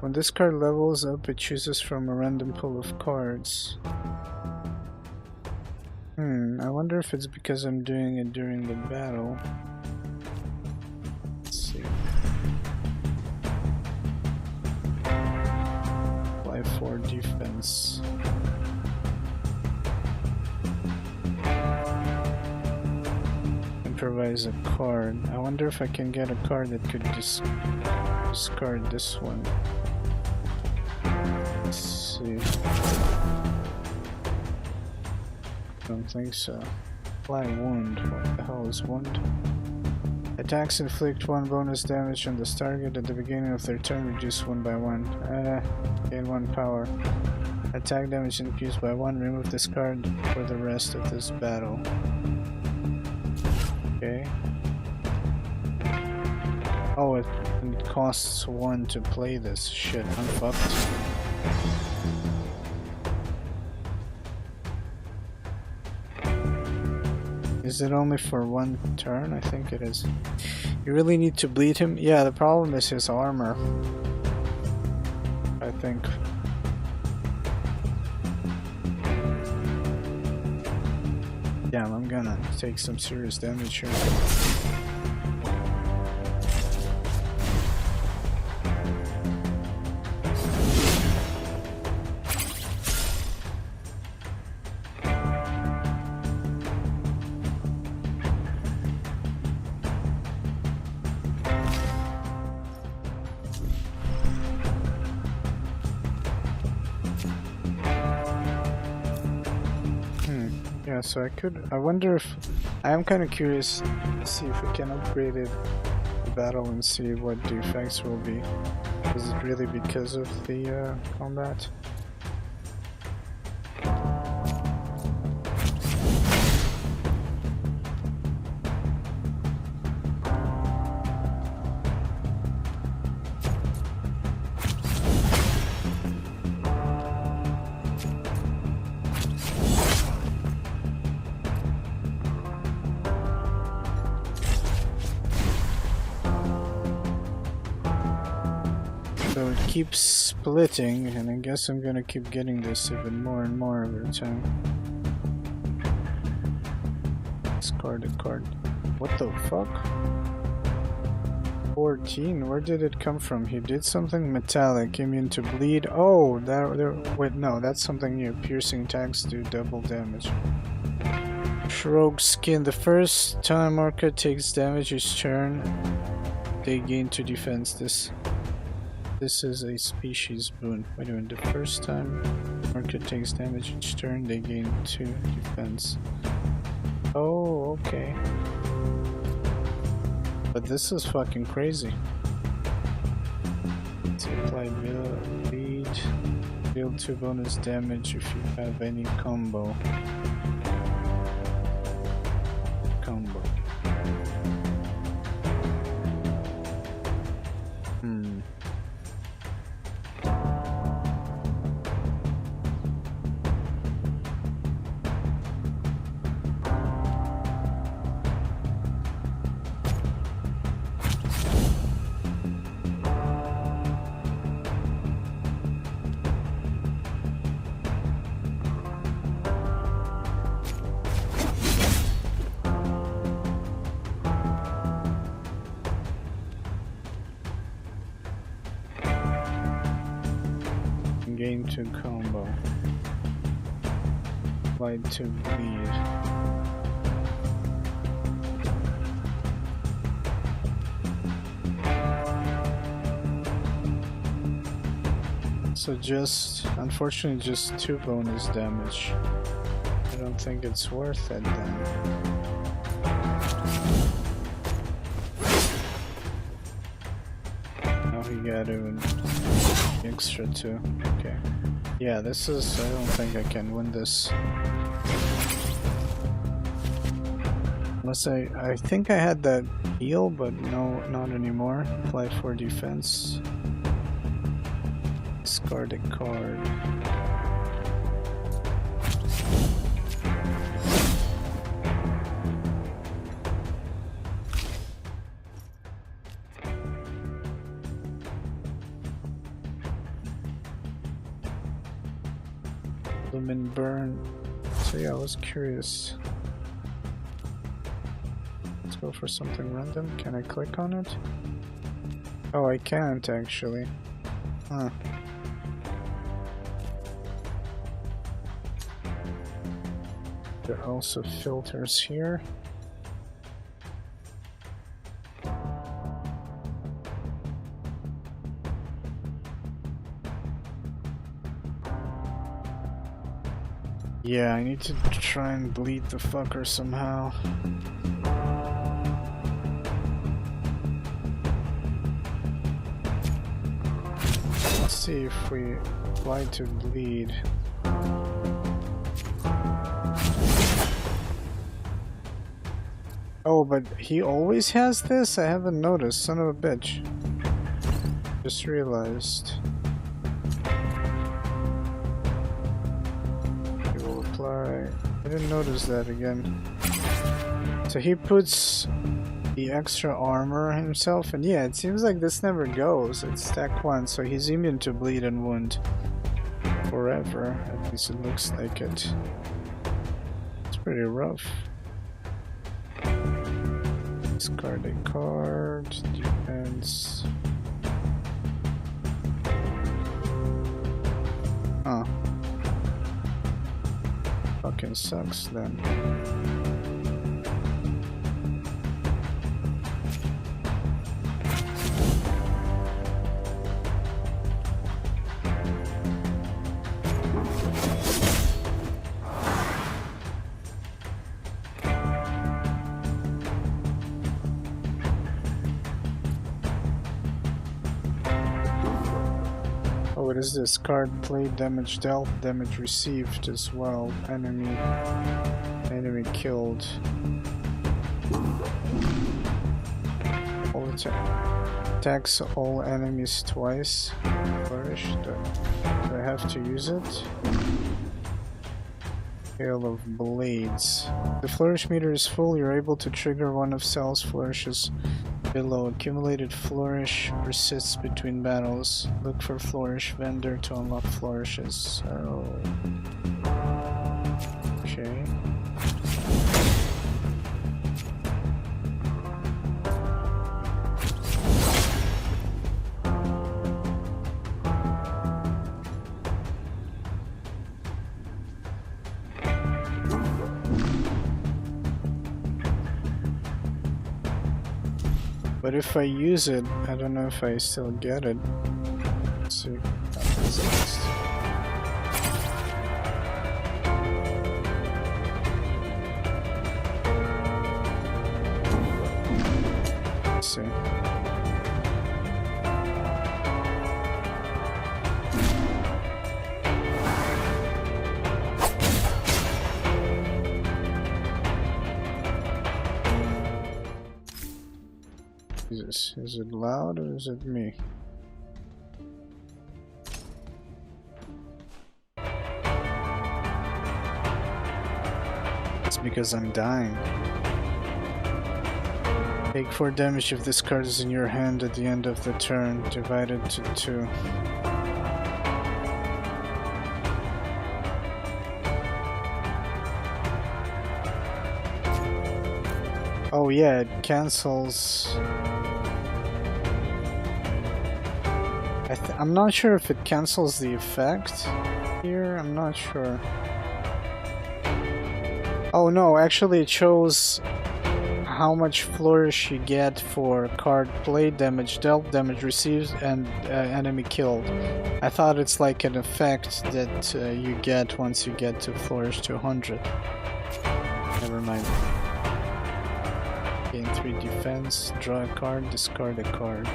When this card levels up, it chooses from a random pool of cards. I wonder if it's because I'm doing it during the battle. Let's see. Apply 4 defense. Improvise a card. I wonder if I can get a card that could discard this one. Let's see. Don't think so. Apply wound. What the hell is wound? Attacks inflict 1 bonus damage on this target at the beginning of their turn, reduce 1 by 1. Gain 1 power. Attack damage increased by 1. Remove this card for the rest of this battle. Okay. Oh, it costs 1 to play this. Shit, I'm fucked. Is it only for 1 turn? I think it is. You really need to bleed him? Yeah, the problem is his armor. I think. Damn, I'm gonna take some serious damage here. Yeah, Yeah, so I wonder if, I am kind of curious to see if we can upgrade it, the battle, and see what the effects will be. Is it really because of the combat? So it keeps splitting, and I guess I'm gonna keep getting this even more and more every time. Discard a card. What the fuck? 14? Where did it come from? He did something metallic, immune to bleed. Oh, wait, no, that's something new. Piercing attacks do double damage. Rogue skin. The first time Orca takes damage each turn, they gain 2 defense. This is a species boon. Wait a minute, the first time Orca takes damage each turn, they gain 2 defense. Oh, okay. But this is fucking crazy. To apply bleed, deal 2 bonus damage if you have any combo. Gain 2 combo. Apply 2 bleed. So unfortunately just 2 bonus damage. I don't think it's worth it then. Now he got even extra 2. Okay. Yeah, this is, I don't think I can win this. Unless I think I had that heal, but no, not anymore. Apply 4 defense. Discard a card. Lumen burn. So yeah, I was curious. Let's go for something random. Can I click on it? Oh, I can't actually. Huh. There are also filters here. Yeah, I need to try and bleed the fucker somehow. Let's see if we apply to bleed. Oh, but he always has this? I haven't noticed, son of a bitch. Just realized. He will apply. I didn't notice that again. So he puts the extra armor himself, and yeah, it seems like this never goes. It's stack 1, so he's immune to bleed and wound forever. At least it looks like it. It's pretty rough. Discard a card, defense. Oh. Fucking sucks then. what is this? Card play damage dealt, damage received as well. Enemy killed. All attacks all enemies twice. Flourish. Do I have to use it? Hail of Blades. The flourish meter is full. You're able to trigger one of Sal's flourishes below. Accumulated flourish persists between battles. Look for flourish vendor to unlock flourishes. Oh. Okay. But if I use it, I don't know if I still get it. Let's see what happens next. Let's see. Jesus, is it loud or is it me? It's because I'm dying. Take 4 damage if this card is in your hand at the end of the turn, divided to 2. Oh yeah, it cancels. I'm not sure if it cancels the effect here, I'm not sure. Oh no, actually it shows how much flourish you get for card play damage, dealt damage received, and enemy killed. I thought it's like an effect that you get once you get to flourish 200. Never mind. Gain 3 defense, draw a card, discard a card.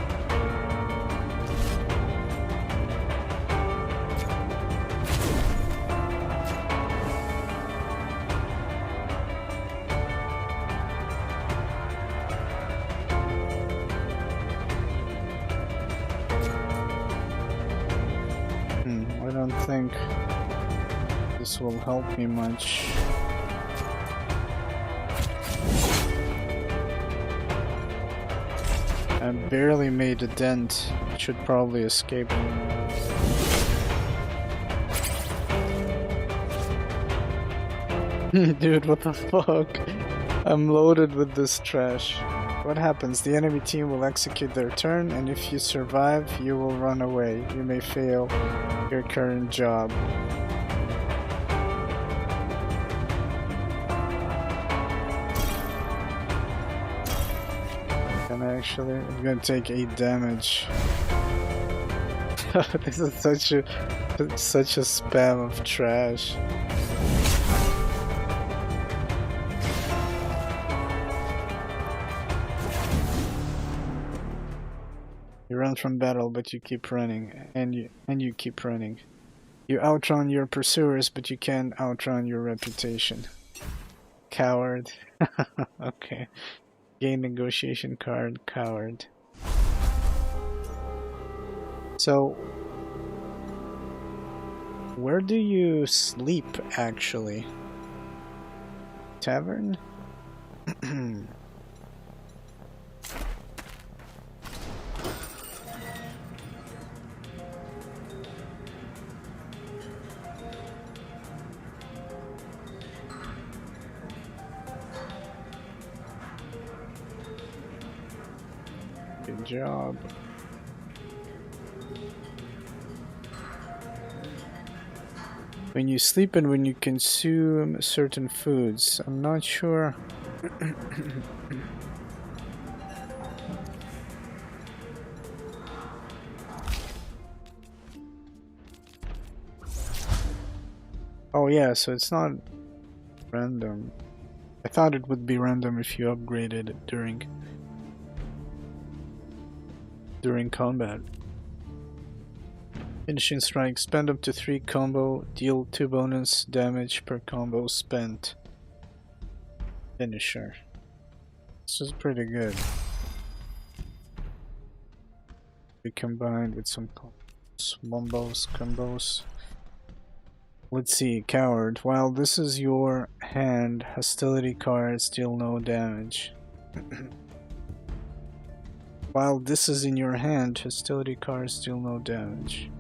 I don't think this will help me much. I barely made a dent. Should probably escape. Dude, what the fuck? I'm loaded with this trash. What happens? The enemy team will execute their turn, and if you survive, you will run away. You may fail your current job. And actually, I'm gonna take 8 damage. This is such a spam of trash. You run from battle, but you keep running, and you keep running. You outrun your pursuers, but you can't outrun your reputation. Coward. Okay. Gain negotiation card, coward. So, where do you sleep actually? Tavern? Good job. When you sleep and when you consume certain foods, I'm not sure. Oh yeah, so it's not random. I thought it would be random if you upgraded it during combat. Finishing strike. Spend up to 3 combo. Deal 2 bonus damage per combo spent. Finisher. This is pretty good. Be combined with some combos. Let's see, coward. While this is your hand, hostility cards deal no damage. While this is in your hand, hostility cards deal no damage.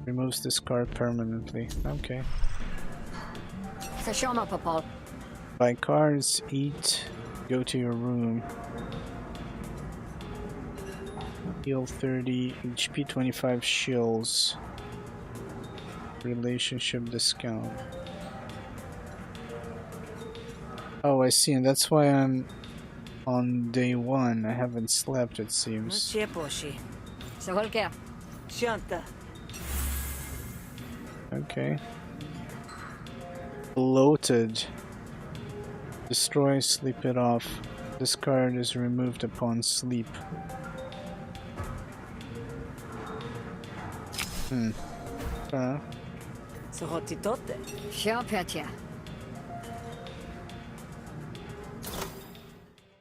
Removes this card permanently. Okay. Buy cards, eat, go to your room. Heal 30, HP 25 shills. Relationship discount. Oh, I see, and that's why I'm on day 1. I haven't slept, it seems. Shanta. Okay. Bloated. Destroy, sleep it off. This card is removed upon sleep.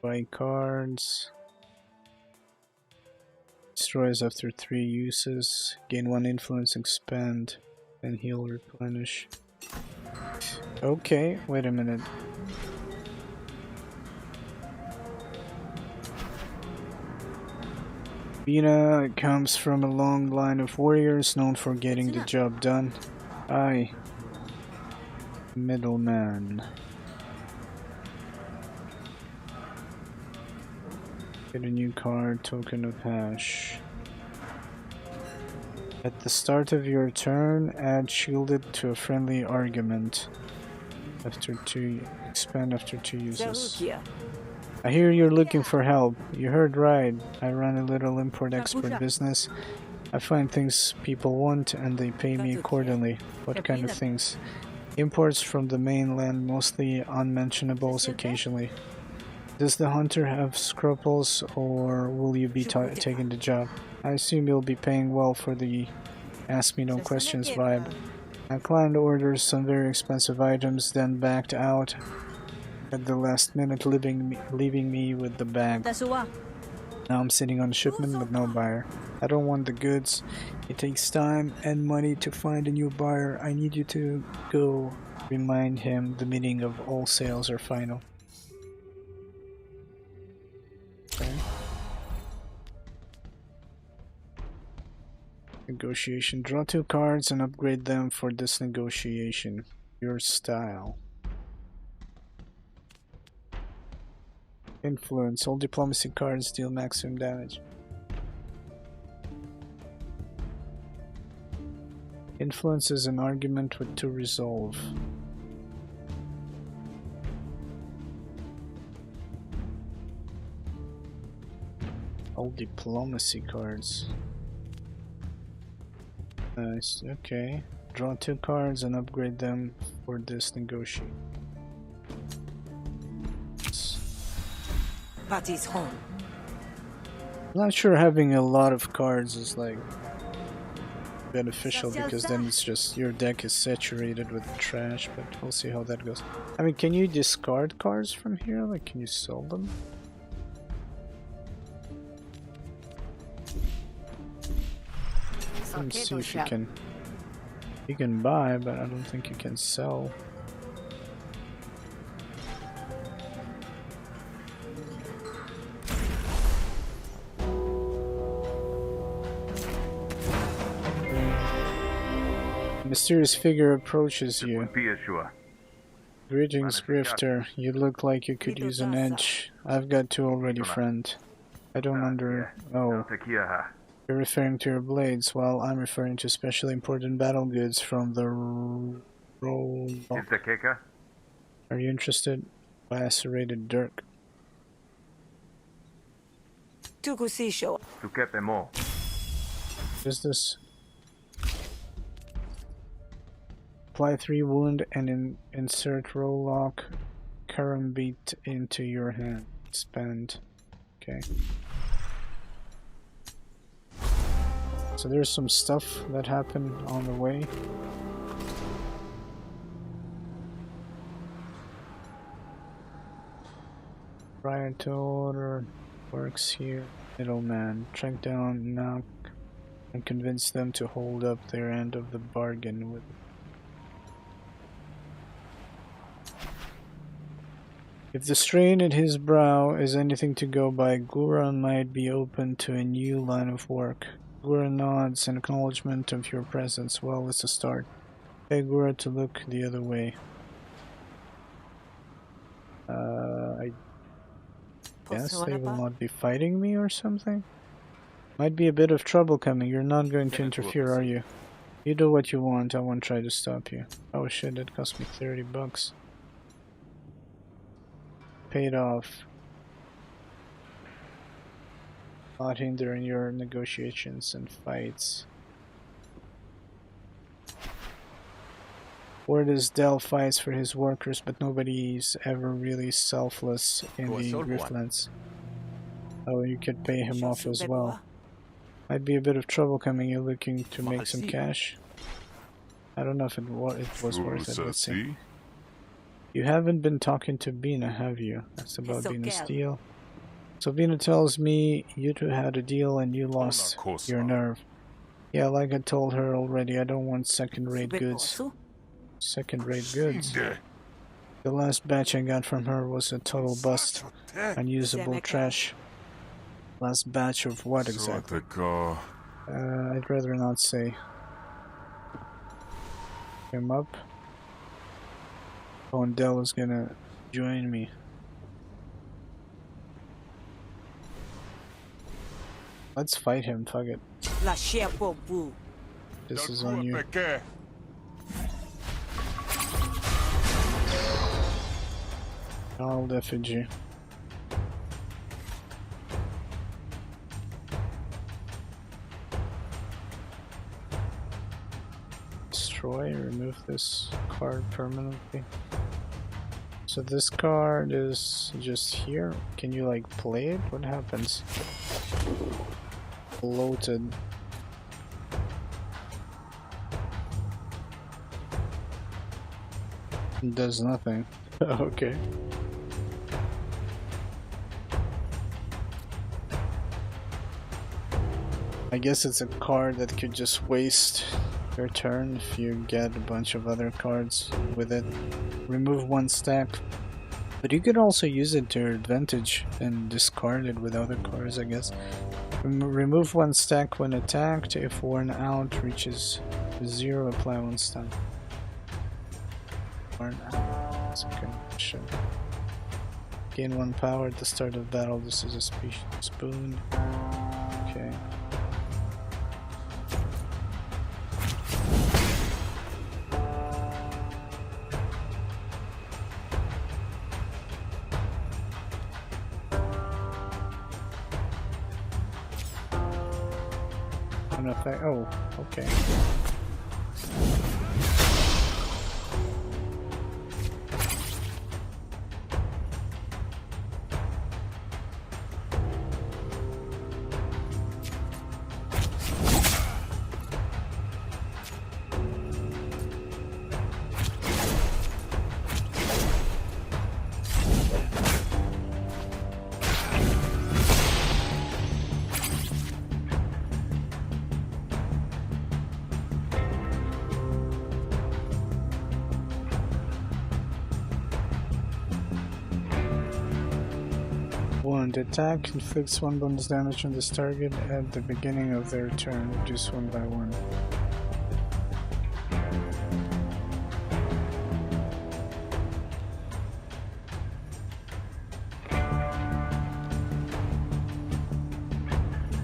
Buy cards. Destroys after 3 uses. Gain 1 influence, expand, and heal, replenish. Okay, wait a minute. Bina comes from a long line of warriors known for getting the job done. I, middleman. Get a new card, token of hash. At the start of your turn, add shielded to a friendly argument. After 2, expand after 2 uses. I hear you're looking for help. You heard right. I run a little import-export business. I find things people want and they pay me accordingly. What kind of things? Imports from the mainland, mostly unmentionables occasionally. Does the hunter have scruples or will you be taking the job? I assume you'll be paying well for the ask me no questions vibe. My client orders some very expensive items, then backed out at the last minute, leaving me with the bag. Now I'm sitting on a shipment with no buyer. I don't want the goods. It takes time and money to find a new buyer. I need you to go remind him the meaning of all sales are final. Okay. Negotiation. Draw 2 cards and upgrade them for this negotiation. Your style. Influence. All diplomacy cards deal maximum damage. Influence is an argument with 2 resolve. All diplomacy cards. Nice, okay. Draw 2 cards and upgrade them for this negotiation. Party's home. I'm not sure having a lot of cards is like beneficial because then it's just your deck is saturated with trash, but we'll see how that goes. I mean, can you discard cards from here? Like, can you sell them? Let me see if you can. You can buy, but I don't think you can sell. A mysterious figure approaches you. Greetings, Grifter. You look like you could use an edge. I've got 2 already, friend. I don't Oh. You're referring to your blades, while I'm referring to specially important battle goods from the roll. Are you interested? Lacerated dirk. What is this? Apply 3 wound and insert roll lock Karambit into your hand. Spend. Okay. So there's some stuff that happened on the way. Prior to order works here. Middleman. Track down, knock, and convince them to hold up their end of the bargain with. If the strain at his brow is anything to go by, Gura might be open to a new line of work. Gura nods in acknowledgement of your presence. Well, it's a start. Beg Gura to look the other way. I guess they will not be fighting me or something? Might be a bit of trouble coming. You're not going to interfere, are you? You do what you want. I won't try to stop you. Oh shit, that cost me 30 bucks. Paid off. Not hindering your negotiations and fights. Word is Dell fights for his workers, but nobody's ever really selfless in the Griftlands. Oh, you could pay him off as well. Might be a bit of trouble coming. You're looking to make some cash. I don't know if it was worth it. Let's see. You haven't been talking to Bina, have you? That's about Bina's deal. So Bina tells me you two had a deal and you lost your nerve. Yeah, like I told her already, I don't want second-rate goods. Second-rate goods? The last batch I got from her was a total bust. Unusable trash. Last batch of what exactly? I'd rather not say. Him up. Oh, and Dell is gonna join me. Let's fight him, fuck it. This is on you. I'll effigy. Destroy, remove this card permanently. So this card is just here. Can you like play it? What happens? Bloated. It does nothing. Okay. I guess it's a card that could just waste your turn if you get a bunch of other cards with it. Remove one stack. But you could also use it to your advantage and discard it with other cards, I guess. Remove one stack when attacked. If worn out reaches 0, apply one stack. Worn out. That's a good option. Gain 1 power at the start of battle. This is a spoon. Okay. Oh, okay. The attack inflicts 1 bonus damage on this target at the beginning of their turn, reduce 1 by 1.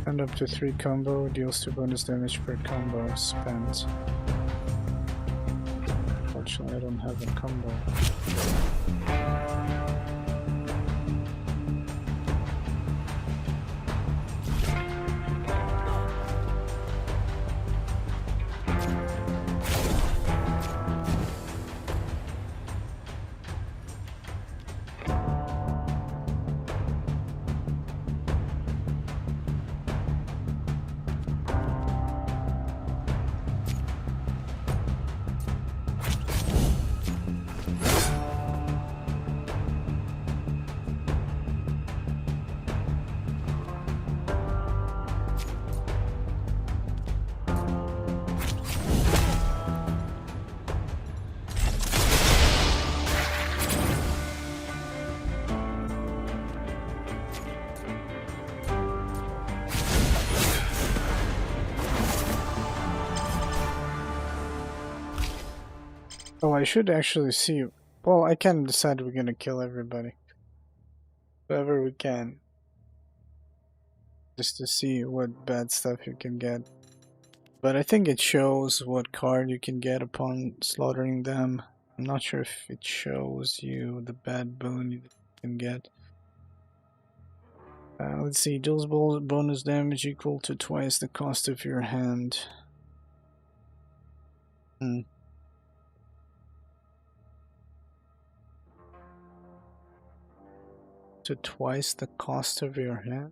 And up to 3 combo, deals 2 bonus damage per combo spent. Unfortunately, I don't have a combo. Oh, I should actually see. Well, I can decide we're gonna kill everybody. Whoever we can. Just to see what bad stuff you can get. But I think it shows what card you can get upon slaughtering them. I'm not sure if it shows you the bad boon you can get. Let's see, deals bonus damage equal to twice the cost of your hand. To twice the cost of your hand?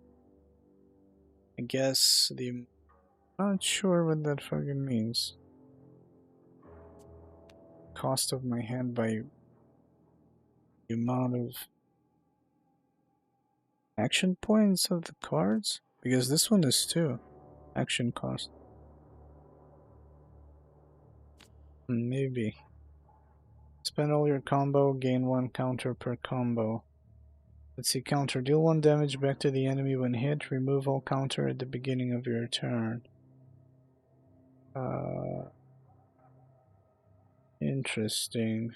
I guess the... Not sure what that fucking means. Cost of my hand by the amount of action points of the cards? Because this one is 2. Action cost. Maybe. Spend all your combo, gain 1 counter per combo. Let's see, counter. Deal 1 damage back to the enemy when hit. Remove all counter at the beginning of your turn. Interesting.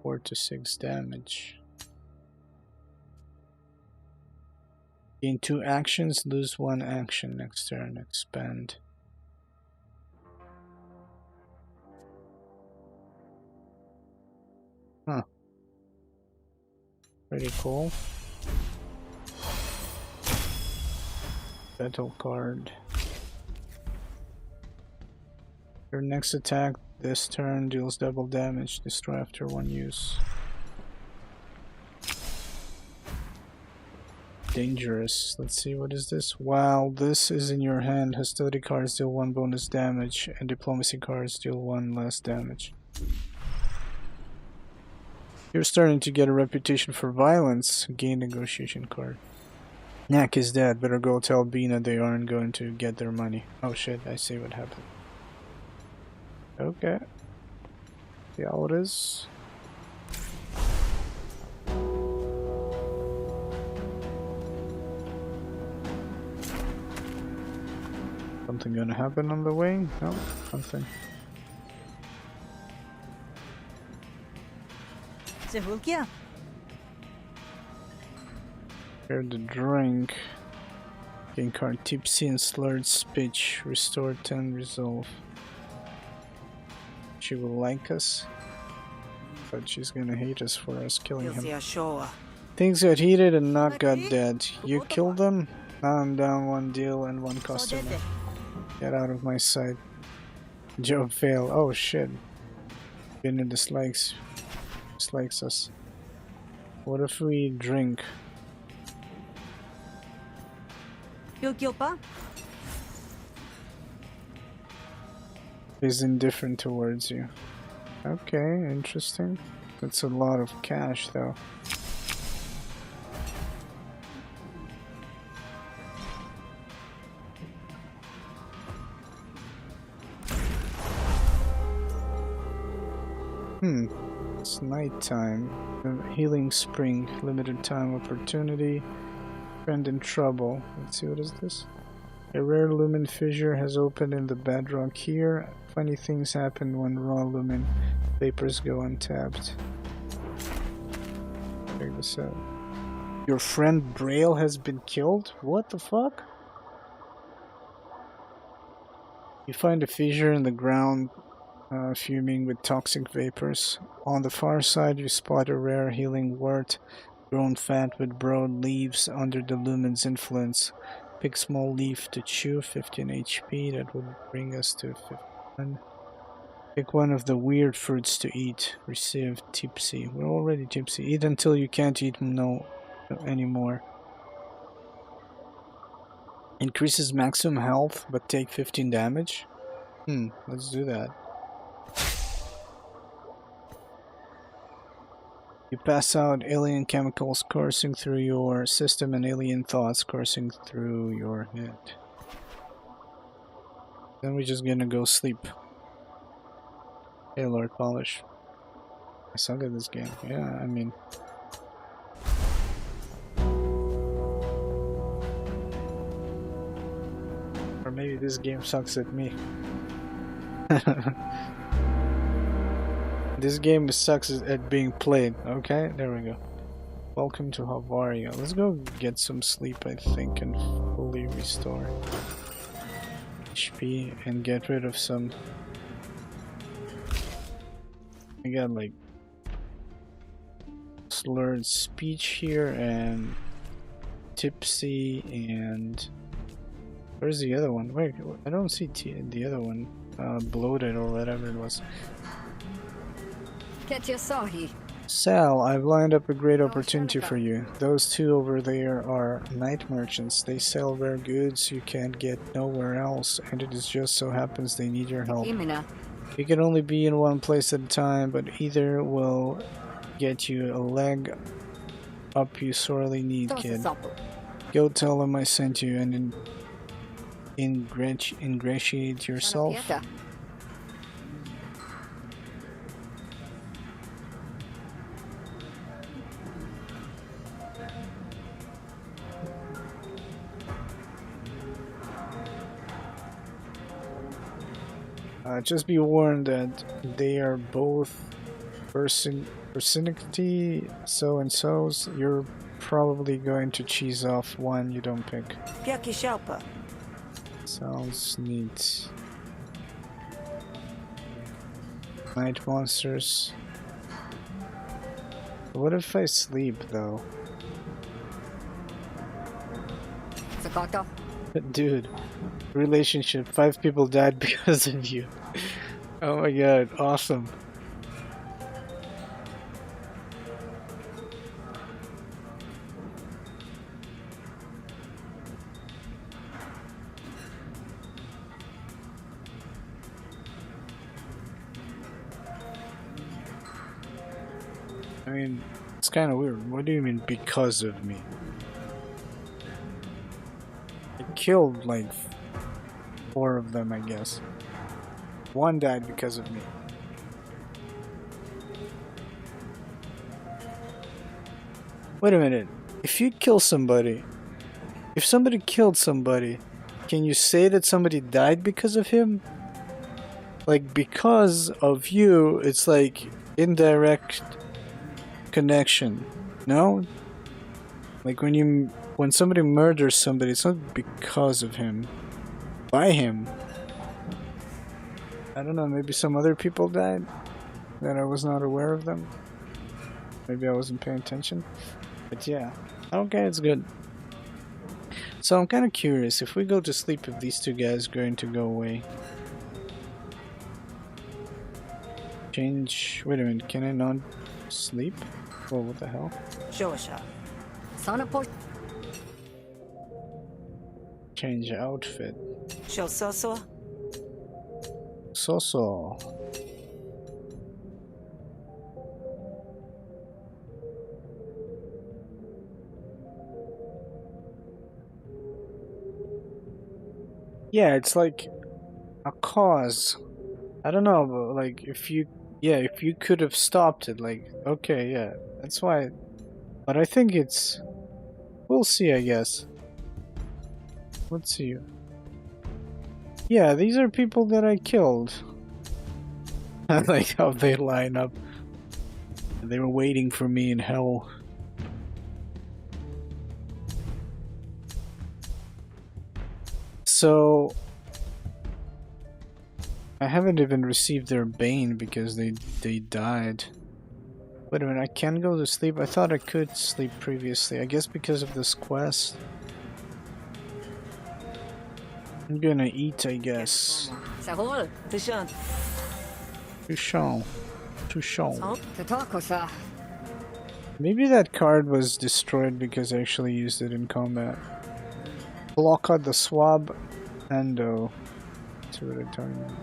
4 to 6 damage. Gain 2 actions, lose 1 action next turn. Expand. Huh. Pretty cool. Battle card. Your next attack this turn deals double damage. Destroy after 1 use. Dangerous. Let's see, what is this? Wow, this is in your hand. Hostility cards deal 1 bonus damage, and diplomacy cards deal 1 less damage. You're starting to get a reputation for violence. Gain negotiation card. Knack is dead. Better go tell Bina they aren't going to get their money. Oh shit, I see what happened. Okay. See how it is. Something gonna happen on the way? No, nothing. Zehulkia. Here the drink. Gain card tipsy and slurred speech. Restore 10 resolve. She will like us, but she's gonna hate us for us killing him. Things got heated and not got dead. You killed them? Now I'm down 1 deal and 1 customer. Get out of my sight. Job fail. Oh shit. Bina dislikes us. What if we drink? He's indifferent towards you. Okay, interesting. That's a lot of cash though. It's nighttime. Healing spring. Limited time opportunity. Friend in trouble. Let's see, what is this? A rare lumen fissure has opened in the bedrock here. Funny things happen when raw lumen vapors go untapped. Check this out. Your friend Braille has been killed? What the fuck? You find a fissure in the ground, fuming with toxic vapors. On the far side you spot a rare healing wort, grown fat with broad leaves under the lumen's influence. Pick small leaf to chew, 15 HP, that would bring us to 51. Pick one of the weird fruits to eat, receive tipsy. We're already tipsy. Eat until you can't eat no anymore. Increases maximum health, but take 15 damage? Let's do that. You pass out alien chemicals coursing through your system and alien thoughts coursing through your head. Then we're just gonna go sleep. Hey Lord Polish. I suck at this game. Yeah, I mean... Or maybe this game sucks at me. This game sucks at being played. Okay, there we go. Welcome to Havaria. Let's go get some sleep, I think, and fully restore HP and get rid of some. I got like slurred speech here and tipsy and where's the other one? Wait, I don't see the other one. Bloated or whatever it was. Sal, I've lined up a great opportunity for you. Those two over there are night merchants. They sell rare goods you can't get nowhere else, and it just so happens they need your help. You can only be in one place at a time, but either will get you a leg up you sorely need, kid. Go tell them I sent you and ingratiate yourself. Just be warned that they are both personality so-and-sos. You're probably going to cheese off one you don't pick. Sounds neat. Night monsters. What if I sleep though? Dude, relationship. 5 people died because of you. Oh my god, awesome. I mean, it's kind of weird. What do you mean because of me? I killed like 4 of them, I guess. 1 died because of me. Wait a minute. If you kill somebody, if somebody killed somebody, can you say that somebody died because of him? Like, because of you, it's like indirect connection. No? Like when somebody murders somebody, it's not because of him. By him. I don't know, maybe some other people died that I was not aware of them. Maybe I wasn't paying attention. But yeah. Okay, it's good. So I'm kind of curious, if we go to sleep, if these 2 guys are going to go away. Change... Wait a minute, can I not sleep? Oh, what the hell? Change outfit. So. Yeah, it's like a cause. I don't know, but like if you could have stopped it, like, okay, yeah, that's why. But I think it's, we'll see, I guess. Let's see. Yeah, these are people that I killed. I like how they line up. They were waiting for me in hell. So I haven't even received their bane because they died. Wait a minute, I can go to sleep? I thought I could sleep previously. I guess because of this quest. I'm gonna eat, I guess. Touchant. Maybe that card was destroyed because I actually used it in combat. Block out the swab endo to return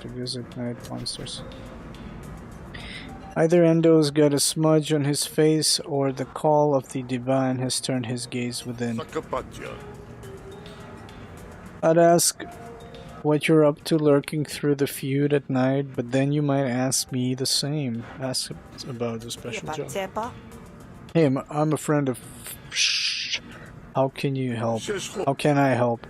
to visit night monsters. Either Endo's got a smudge on his face or the call of the divine has turned his gaze within. I'd ask what you're up to lurking through the feud at night, but then you might ask me the same. Ask about the special job. Hey, I'm a friend of... How can you help? How can I help?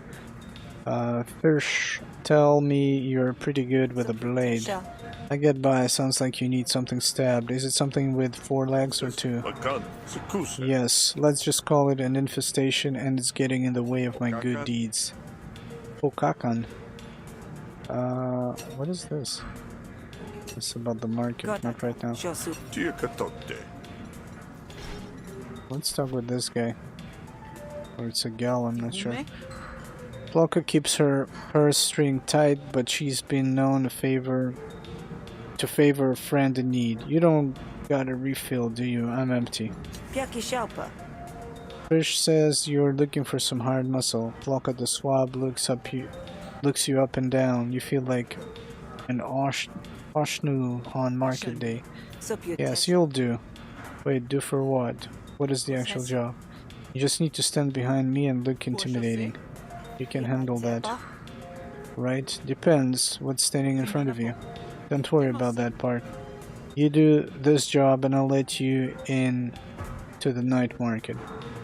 Fish. tell me you're pretty good with a blade. Tesha. I get by. Sounds like you need something stabbed. Is it something with 4 legs or 2? Makan. Sekuse. Yes, let's just call it an infestation and it's getting in the way of my good deeds. Pokakan. What is this? It's about the market, not right now. Shosu. Tia katotte. Let's talk with this guy. Or it's a gal, I'm not sure. Plaka keeps her purse string tight, but she's been known to favor a friend in need. You don't got a refill, do you? I'm empty. Piaki Shalpa. Fish says you're looking for some hard muscle. Plaka the swab looks you up and down. You feel like an Oshnu on market day. Yes, you'll do. Wait, do for what? What is the actual job? You just need to stand behind me and look intimidating. You can handle that. Right? Depends what's standing in front of you. Don't worry about that part. You do this job and I'll let you in to the night market.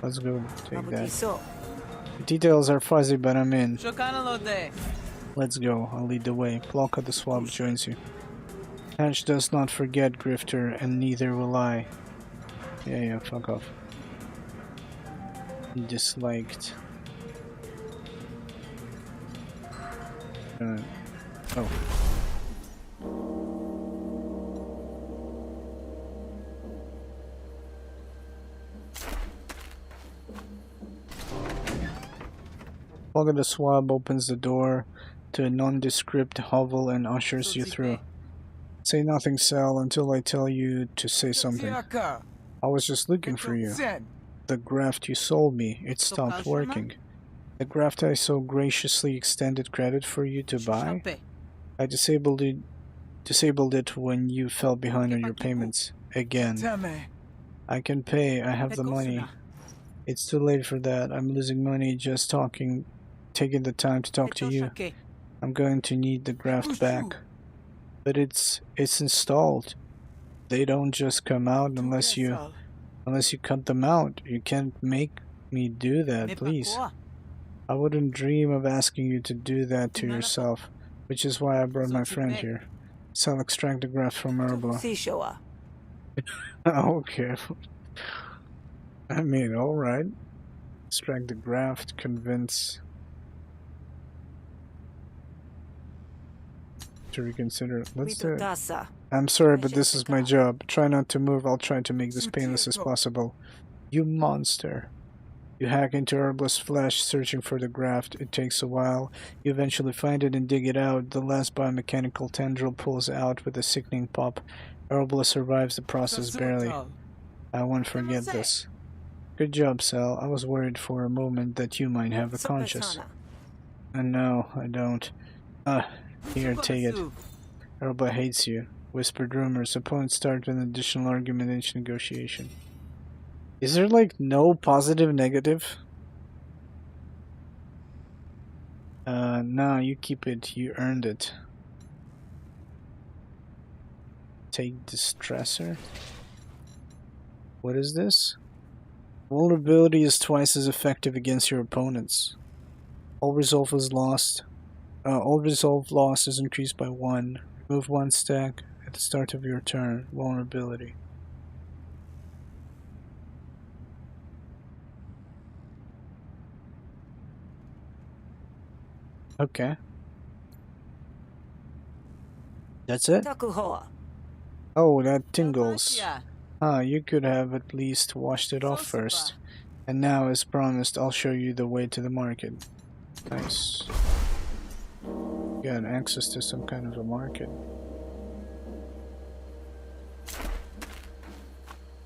Let's go take that. The details are fuzzy, but I'm in. Let's go. I'll lead the way. Plaka the swab joins you. Hatch does not forget, Grifter, and neither will I. Yeah, fuck off. Disliked. Oh. Plaka the swab opens the door to a nondescript hovel and ushers you through. Say nothing, Sal, until I tell you to say something. I was just looking for you. The graft you sold me, it stopped working. The graft I so graciously extended credit for you to buy? I disabled it when you fell behind on your payments. Again. I can pay, I have the money. It's too late for that. I'm losing money just taking the time to talk to you. I'm going to need the graft back. But it's installed. They don't just come out unless you cut them out. You can't make me do that, please. I wouldn't dream of asking you to do that to yourself, which is why I brought my friend here. So I'll extract the graft from Urbla. Okay. I mean, alright. Extract the graft, convince to reconsider. Let's do it. I'm sorry, but this is my job. Try not to move. I'll try to make this painless as possible. You monster. You hack into Urbla's flesh, searching for the graft. It takes a while. You eventually find it and dig it out. The last biomechanical tendril pulls out with a sickening pop. Urbla survives the process barely. I won't forget this. Good job, Sal. I was worried for a moment that you might have a conscience. And no, I don't. Here, take it. Urbla hates you. Whispered rumors. Opponents start an additional argumentation negotiation. Is there like no positive negative? No, you keep it. You earned it. Take distressor. What is this? Vulnerability is twice as effective against your opponents. All resolve is lost. All resolve loss is increased by 1. Remove 1 stack at the start of your turn. Vulnerability. Okay. That's it? Oh, that tingles. You could have at least washed it off first. And now, as promised, I'll show you the way to the market. Nice. Got access to some kind of a market.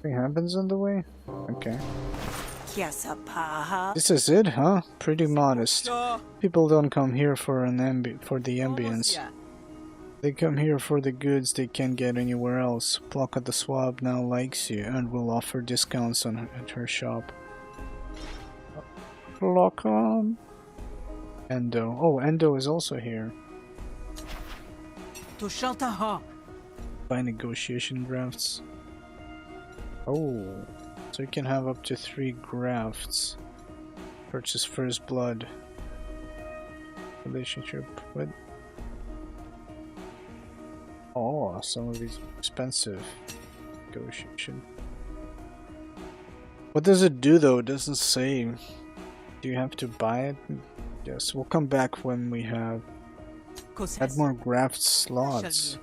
Anything happens on the way? Okay. This is it, huh? Pretty modest. People don't come here for the ambience. They come here for the goods they can't get anywhere else. Plaka the swab now likes you and will offer discounts at her shop. Plaka. Endo. Oh, Endo is also here. Buy negotiation grafts. Oh, so you can have up to 3 grafts. Purchase first blood. Relationship. What? Oh, some of these expensive. Negotiation. What does it do though? It doesn't say. Do you have to buy it? Yes, we'll come back when we have add more graft slots.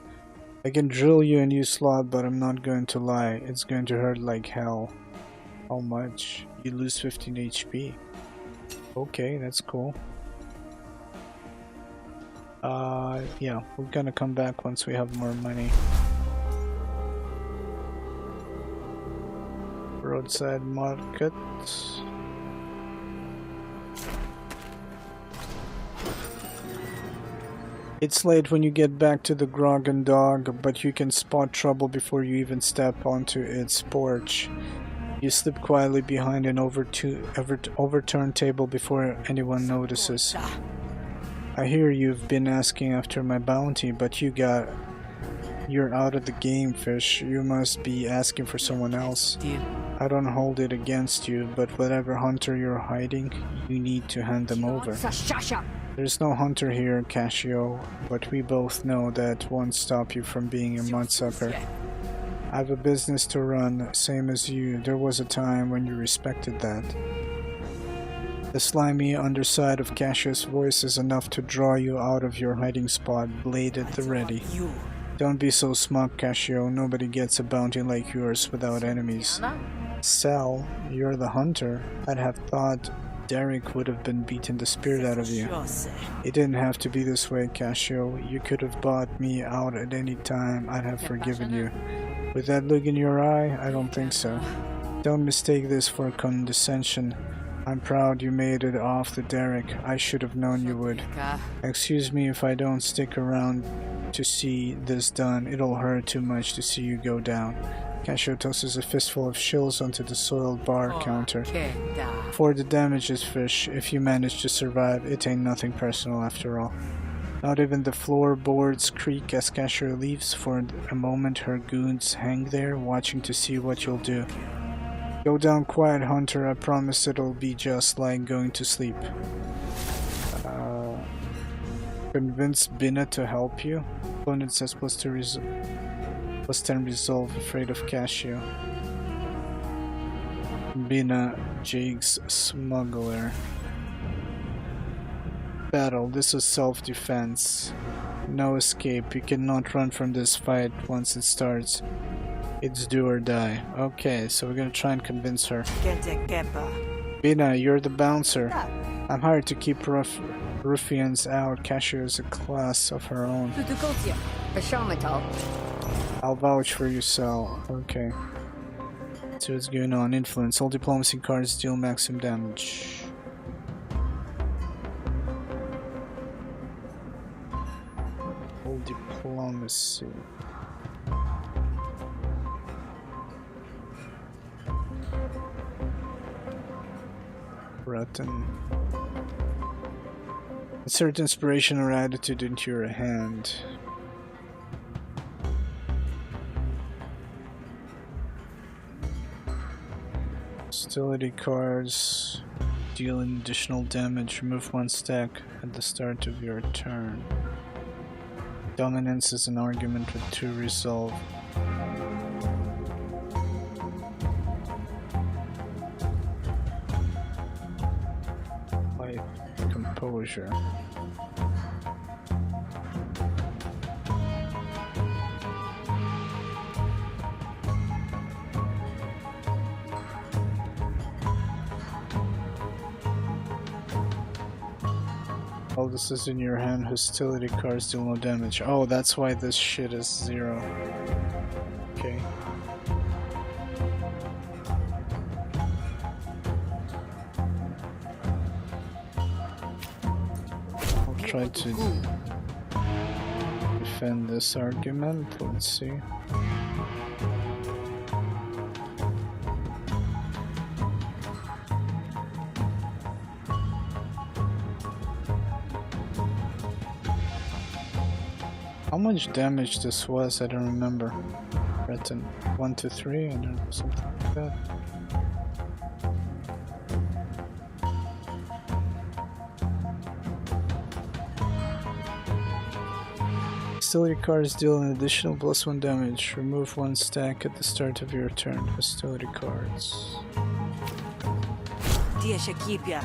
I can drill you a new slot, but I'm not going to lie, it's going to hurt like hell. How much? You lose 15 HP. Okay, that's cool. Yeah, we're gonna come back once we have more money. Roadside market. It's late when you get back to the Grog and Dog, but you can spot trouble before you even step onto its porch. You slip quietly behind an overturned table before anyone notices. I hear you've been asking after my bounty, but you're out of the game, fish. You must be asking for someone else. I don't hold it against you, but whatever hunter you're hiding, you need to hand them over. There's no hunter here, Cascio, but we both know that won't stop you from being a mudsucker. I have a business to run, same as you. There was a time when you respected that. The slimy underside of Cassius' voice is enough to draw you out of your hiding spot, blade at the ready. Don't be so smug, Cascio. Nobody gets a bounty like yours without enemies. Sal, you're the hunter. I'd have thought Derek would have been beating the spirit out of you. It didn't have to be this way, Cascio. You could have bought me out at any time. I'd have forgiven you. With that look in your eye, I don't think so. Don't mistake this for condescension. I'm proud you made it off the Derek. I should have known you would. Excuse me if I don't stick around to see this done. It'll hurt too much to see you go down. Cascio tosses a fistful of shills onto the soiled bar counter. For the damages, fish, if you manage to survive, it ain't nothing personal after all. Not even the floorboards creak as Cascio leaves. For a moment her goons hang there, watching to see what you'll do. Go down quiet, hunter. I promise it'll be just like going to sleep. Convince Bina to help you? Opponent says +10 resolve, afraid of Cascio. Bina, Jake's smuggler. Battle, this is self-defense. No escape, you cannot run from this fight once it starts. It's do or die. Okay, so we're gonna try and convince her. Bina, you're the bouncer. I'm hired to keep ruffians out. Cascio is a class of her own. I'll vouch for you, Sal. Okay. So what's going on? Influence. All diplomacy cards deal maximum damage. All diplomacy. Rotten. Insert inspiration or attitude into your hand. Hostility cards deal an additional damage. Remove one stack at the start of your turn. Dominance is an argument with 2 resolve. Life, composure. All this is in your hand. Hostility cards deal no damage. Oh, that's why this shit is 0. Okay. I'll try to defend this argument. Let's see. How much damage this was, I don't remember. Written 1 to 3 and something like that. Hostility cards deal an additional +1 damage. Remove 1 stack at the start of your turn. Hostility cards. Tia Shakipia.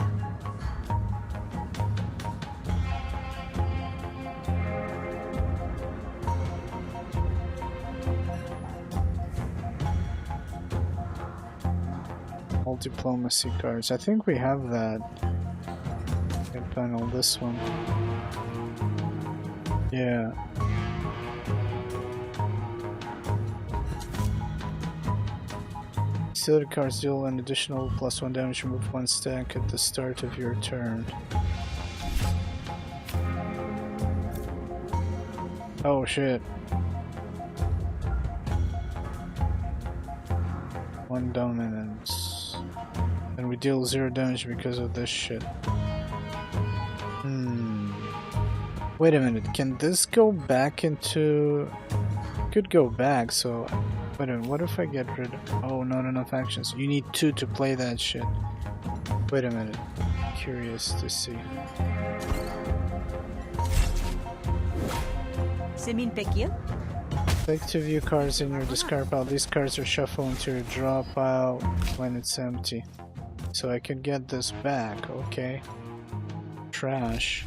All diplomacy cards. I think we have that. Okay, panel this one. Yeah. Hostility cards deal an additional +1 damage. Remove 1 stack at the start of your turn. Oh shit. 1 dominance. And we deal 0 damage because of this shit. Wait a minute, can this go back into... Could go back, so... Wait a minute, what if I get rid of... Oh, not enough actions. You need 2 to play that shit. Wait a minute. Curious to see. Semin Pekia? Take 2 view cards in your discard pile. These cards are shuffled into your draw pile when it's empty. So I could get this back, okay. Trash.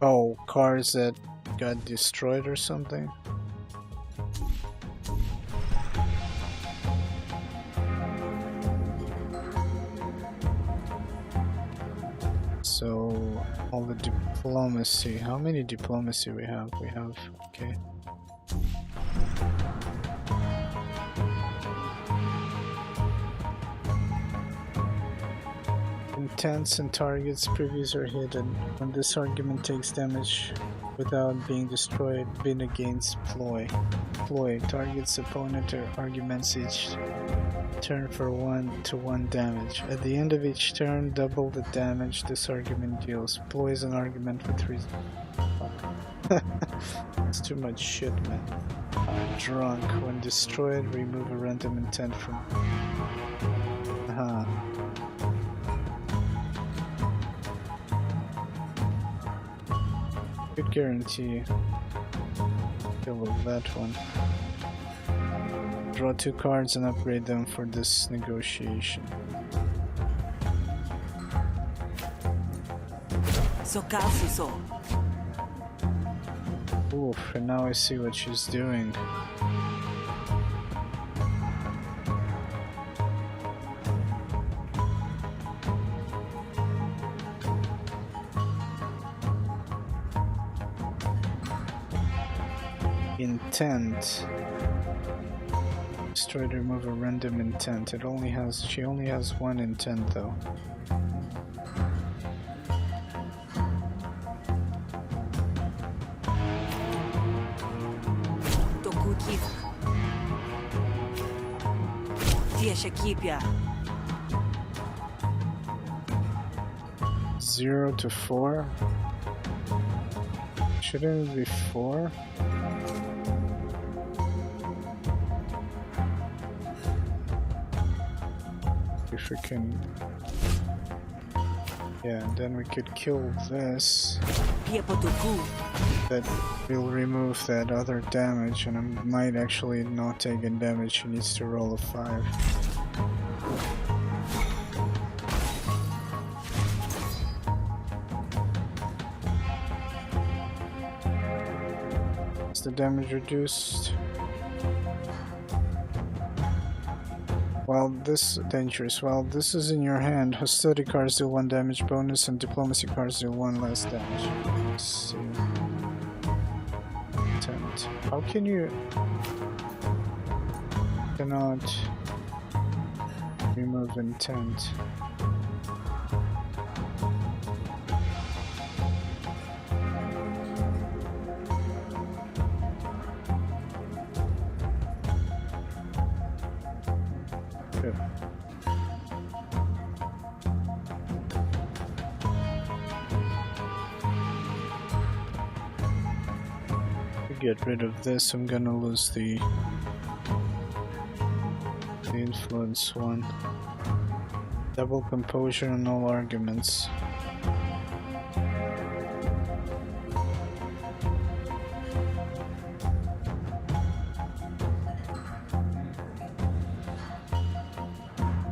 Oh, cards that got destroyed or something? So, all the diplomacy. How many diplomacy we have? We have, okay. Intents and targets previews are hidden. When this argument takes damage without being destroyed, bin against ploy. Ploy targets opponent or arguments each turn for 1 to 1 damage. At the end of each turn, double the damage this argument deals. Ploy is an argument with 3. It's too much shit, man. Drunk. When destroyed, remove a random intent from... Could guarantee kill with that one. Draw 2 cards and upgrade them for this negotiation. Sokasuso. Oof, and now I see what she's doing. Intent. Destroy to remove a random intent. She only has 1 intent though. Tokuki. Tia Shakipia. 0 to 4? Shouldn't it be 4? If we can... Yeah, and then we could kill this. That will remove that other damage, and I might actually not take a damage. She needs to roll a 5. Is the damage reduced? While this dangerous, while this is in your hand, hostility cards deal 1 damage bonus and diplomacy cards deal 1 less damage. Let's see. Intent. How can you... Cannot remove intent. Get rid of this, I'm gonna lose the influence one. Double composure on all arguments.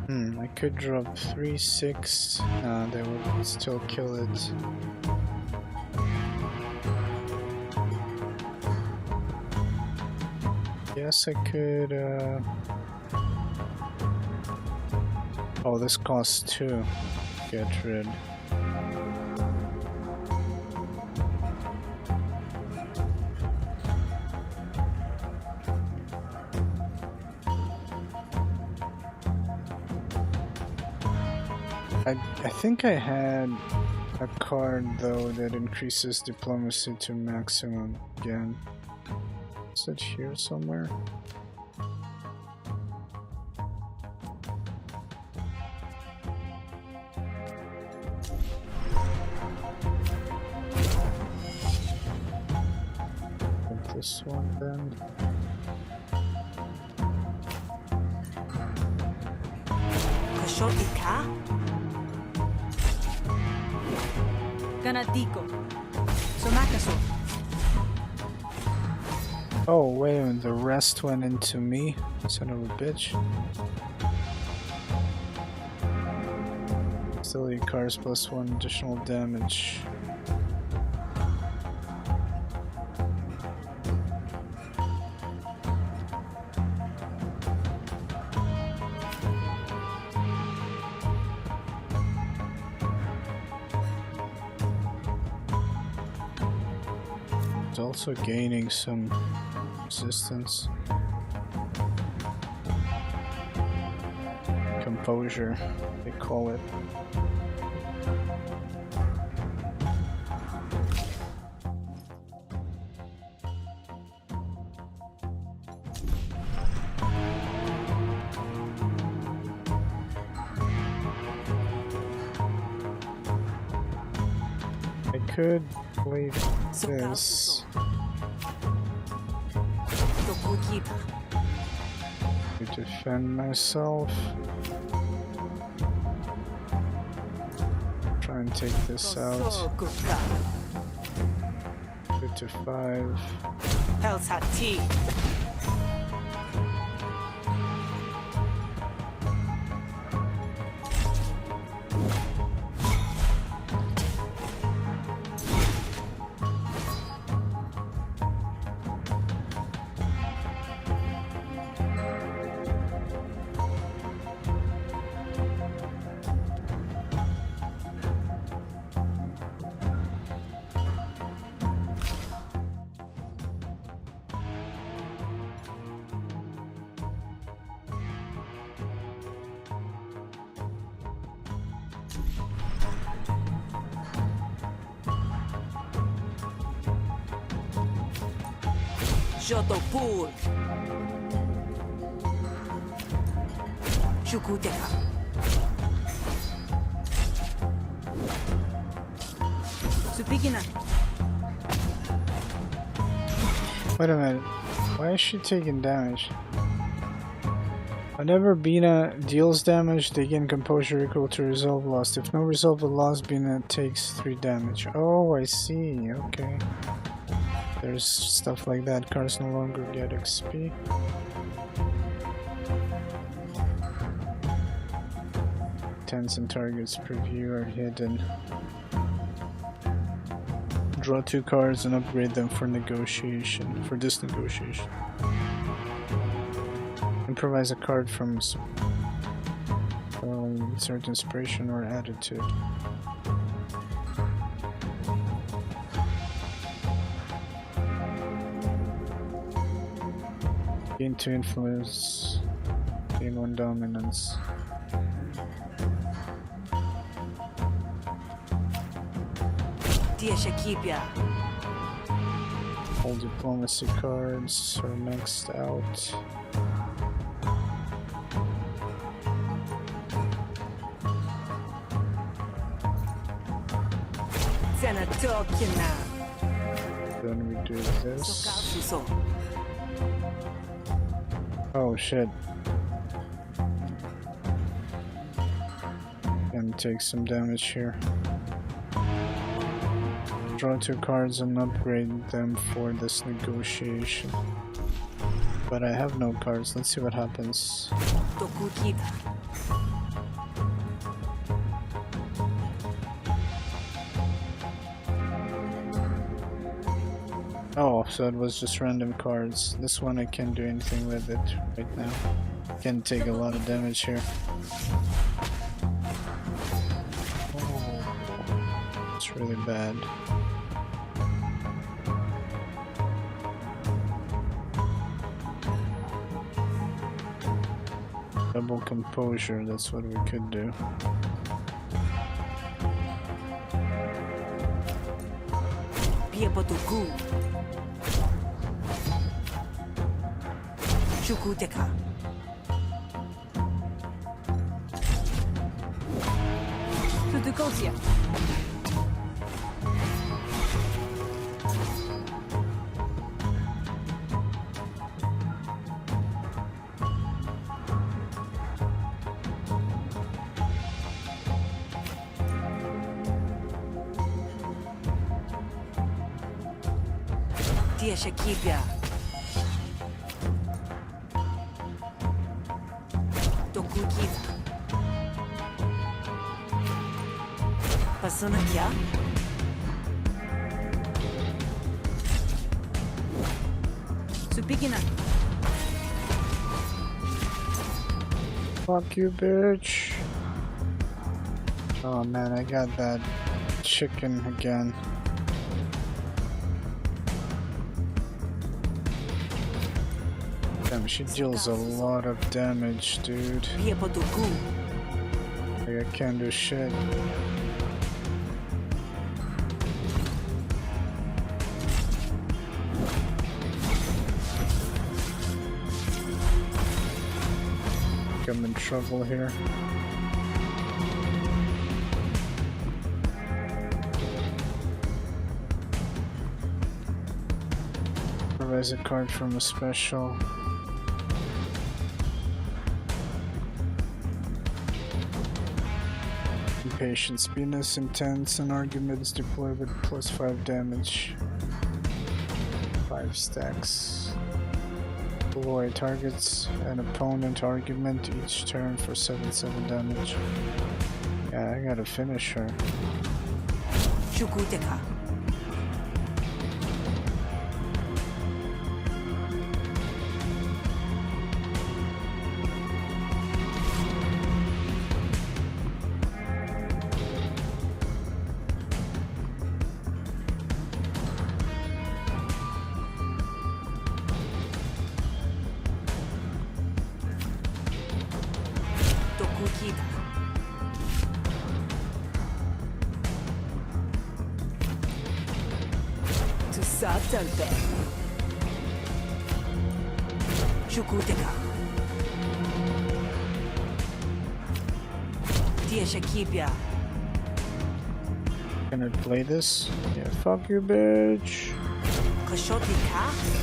I could drop 3, 6. They would still kill it. Yes, I could. Oh, this costs 2. Get rid. I think I had a card though that increases diplomacy to maximum again. Is it here somewhere? Take this one then. Kashotika? Ganatiko. Somakaso. Oh, wait a minute, the rest went into me? Son of a bitch. Still your cars plus 1 additional damage. It's also gaining some resistance. Composure, they call it. I could play this to defend myself. Try and take this out. 2 to 5. Helsati. Jotopur. Shukuteka. Supikina. Wait a minute, why is she taking damage? Whenever Bina deals damage, they gain composure equal to resolve lost. If no resolve lost, Bina takes 3 damage. Oh, I see, okay. There's stuff like that. Cards no longer get XP. Tens and targets per view are hidden. Draw 2 cards and upgrade them for negotiation. For this negotiation. Improvise a card from insert inspiration or attitude. Gain 2 influence, gain 1 dominance. Tiashakipia. All diplomacy cards are maxed out. Then we do this. Oh shit. And take some damage here. Draw 2 cards and upgrade them for this negotiation. But I have no cards, let's see what happens. Oh, so it was just random cards. This one I can't do anything with it right now. Can take a lot of damage here. Oh, it's really bad. Double composure, that's what we could do. Piapotuku. Chukuteka. Tutukosia. Tia Shakibia. Tokukita. Pasuna kya? Supikina. Fuck you, bitch. Oh man, I got that chicken again. Damn, she deals a lot of damage, dude. Piapotuku. Like, I can't do shit. I'm in trouble here. Revise a card from a special. Impatience. Venus intense and arguments deploy with +5 damage. 5 stacks. Deploy targets an opponent argument each turn for 7/7 damage. Yeah, I gotta finish her. Chukuteka. Tokukita. To Satalbe. Chukuteka. Tia Shakibia. Can I play this? Yeah, fuck you, bitch. Kashotika.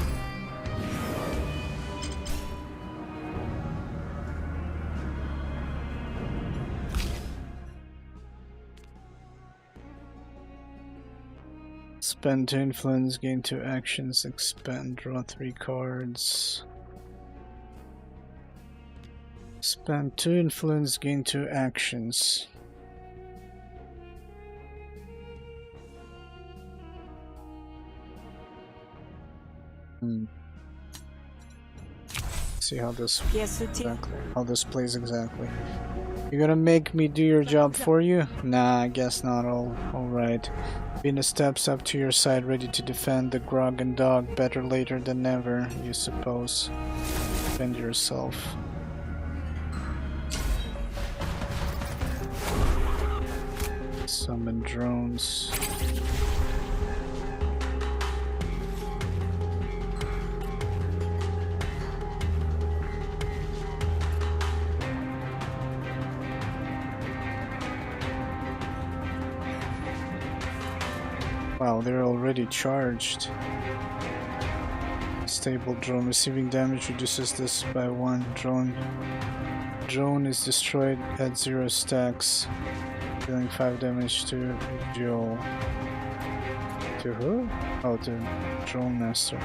Spend to influence, gain 2 actions, expand, draw 3 cards. Spend 2 influence, gain 2 actions. See how this plays exactly. You're gonna make me do your job for you? Nah, I guess not. Alright. Venus steps up to your side, ready to defend the grog and dog. Better later than never, you suppose. Defend yourself. Summon drones. Wow, they're already charged. Stable drone. Receiving damage reduces this by 1. Drone is destroyed at 0 stacks. Dealing 5 damage to Joel. To who? Oh, to Drone Master.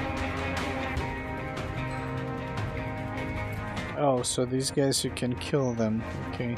Oh, so these guys you can kill them. Okay.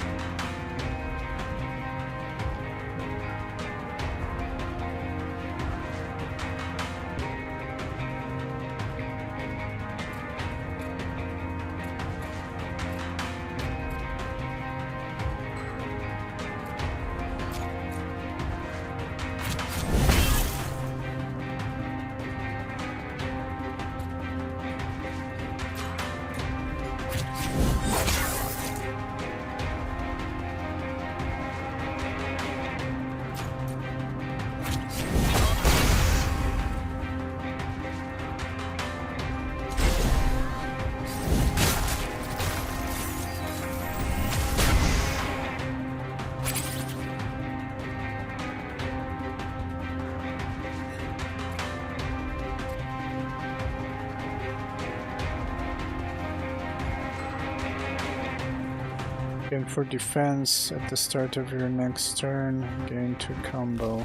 Aim for defense at the start of your next turn. Gain 2 combo.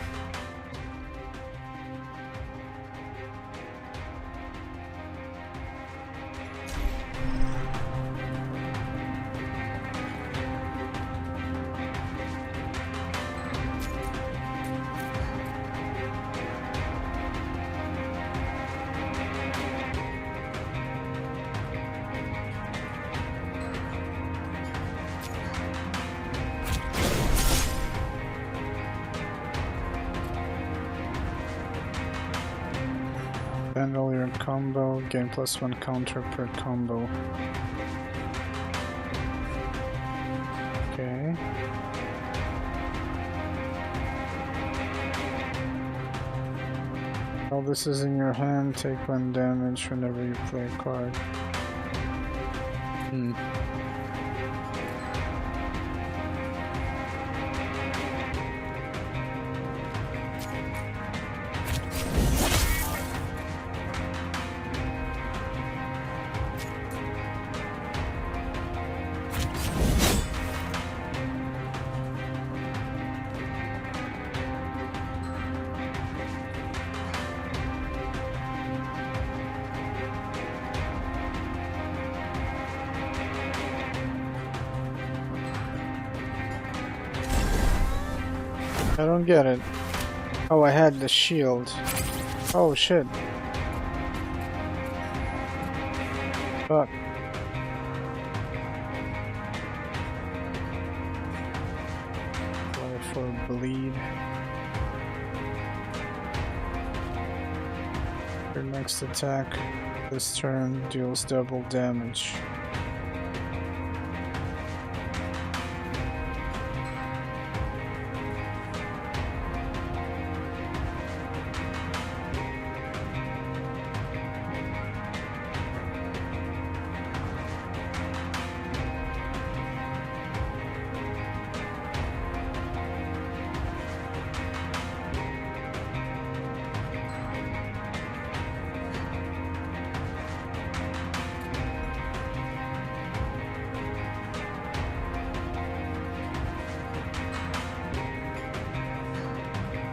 Handle your combo, gain +1 counter per combo. Okay. While this is in your hand, take 1 damage whenever you play a card. I don't get it. Oh, I had the shield. Oh shit. Fuck. Roll for bleed. Your next attack this turn deals double damage.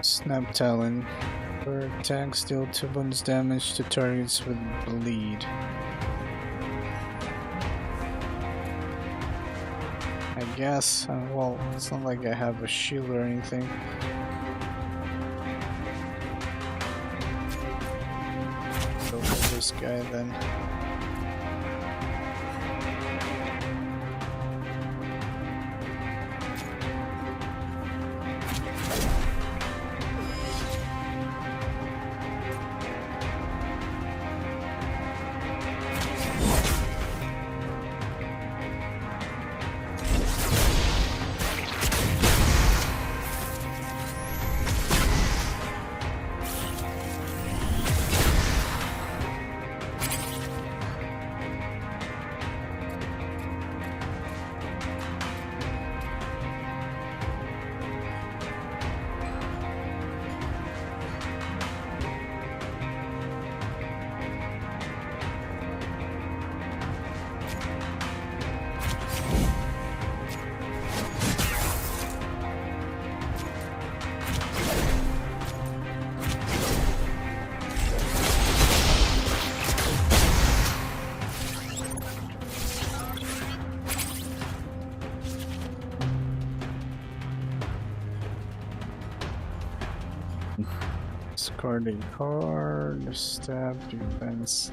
Snap Talon. For attacks, deal 2 bonus damage to targets with bleed. I guess, well, it's not like I have a shield or anything. Go for this guy then. party card, stab, defense.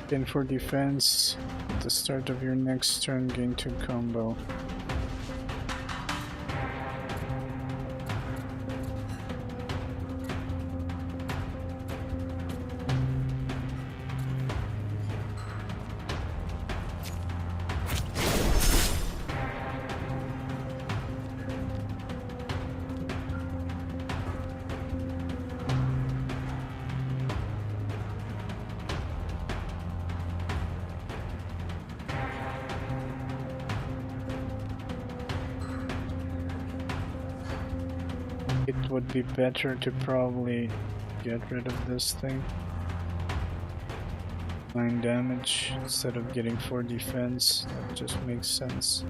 Then for defense, at the start of your next turn, gain 2 combo. It would be better to probably get rid of this thing. 9 damage instead of getting 4 defense. That just makes sense.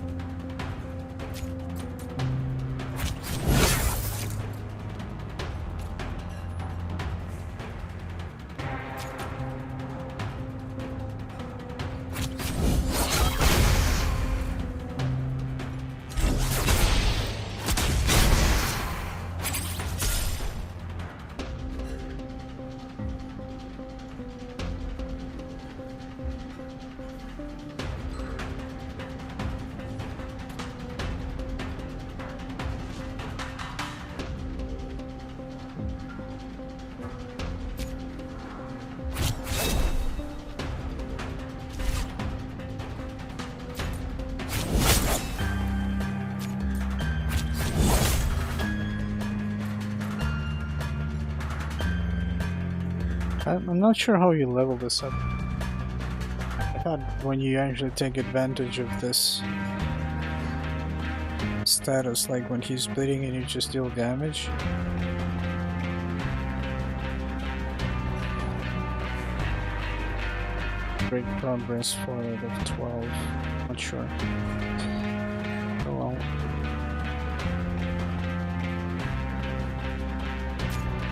I'm not sure how you level this up. I thought when you actually take advantage of this status, like when he's bleeding and you just deal damage. Great progress, 4 out of 12. Not sure. Oh well.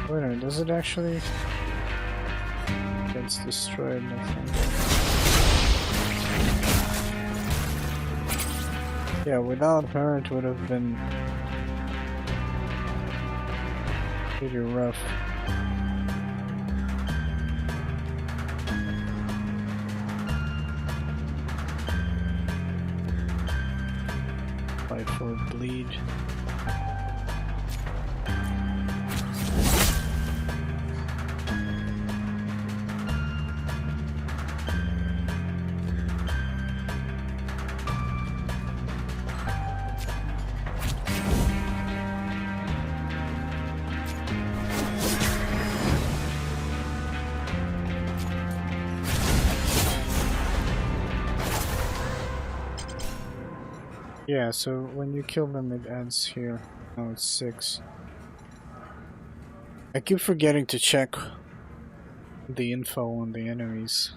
Wait a minute, does it actually... gets destroyed, I think. Yeah, without her it would have been pretty rough. Fight for bleed. Yeah, so when you kill them it adds here. Now it's 6. I keep forgetting to check the info on the enemies.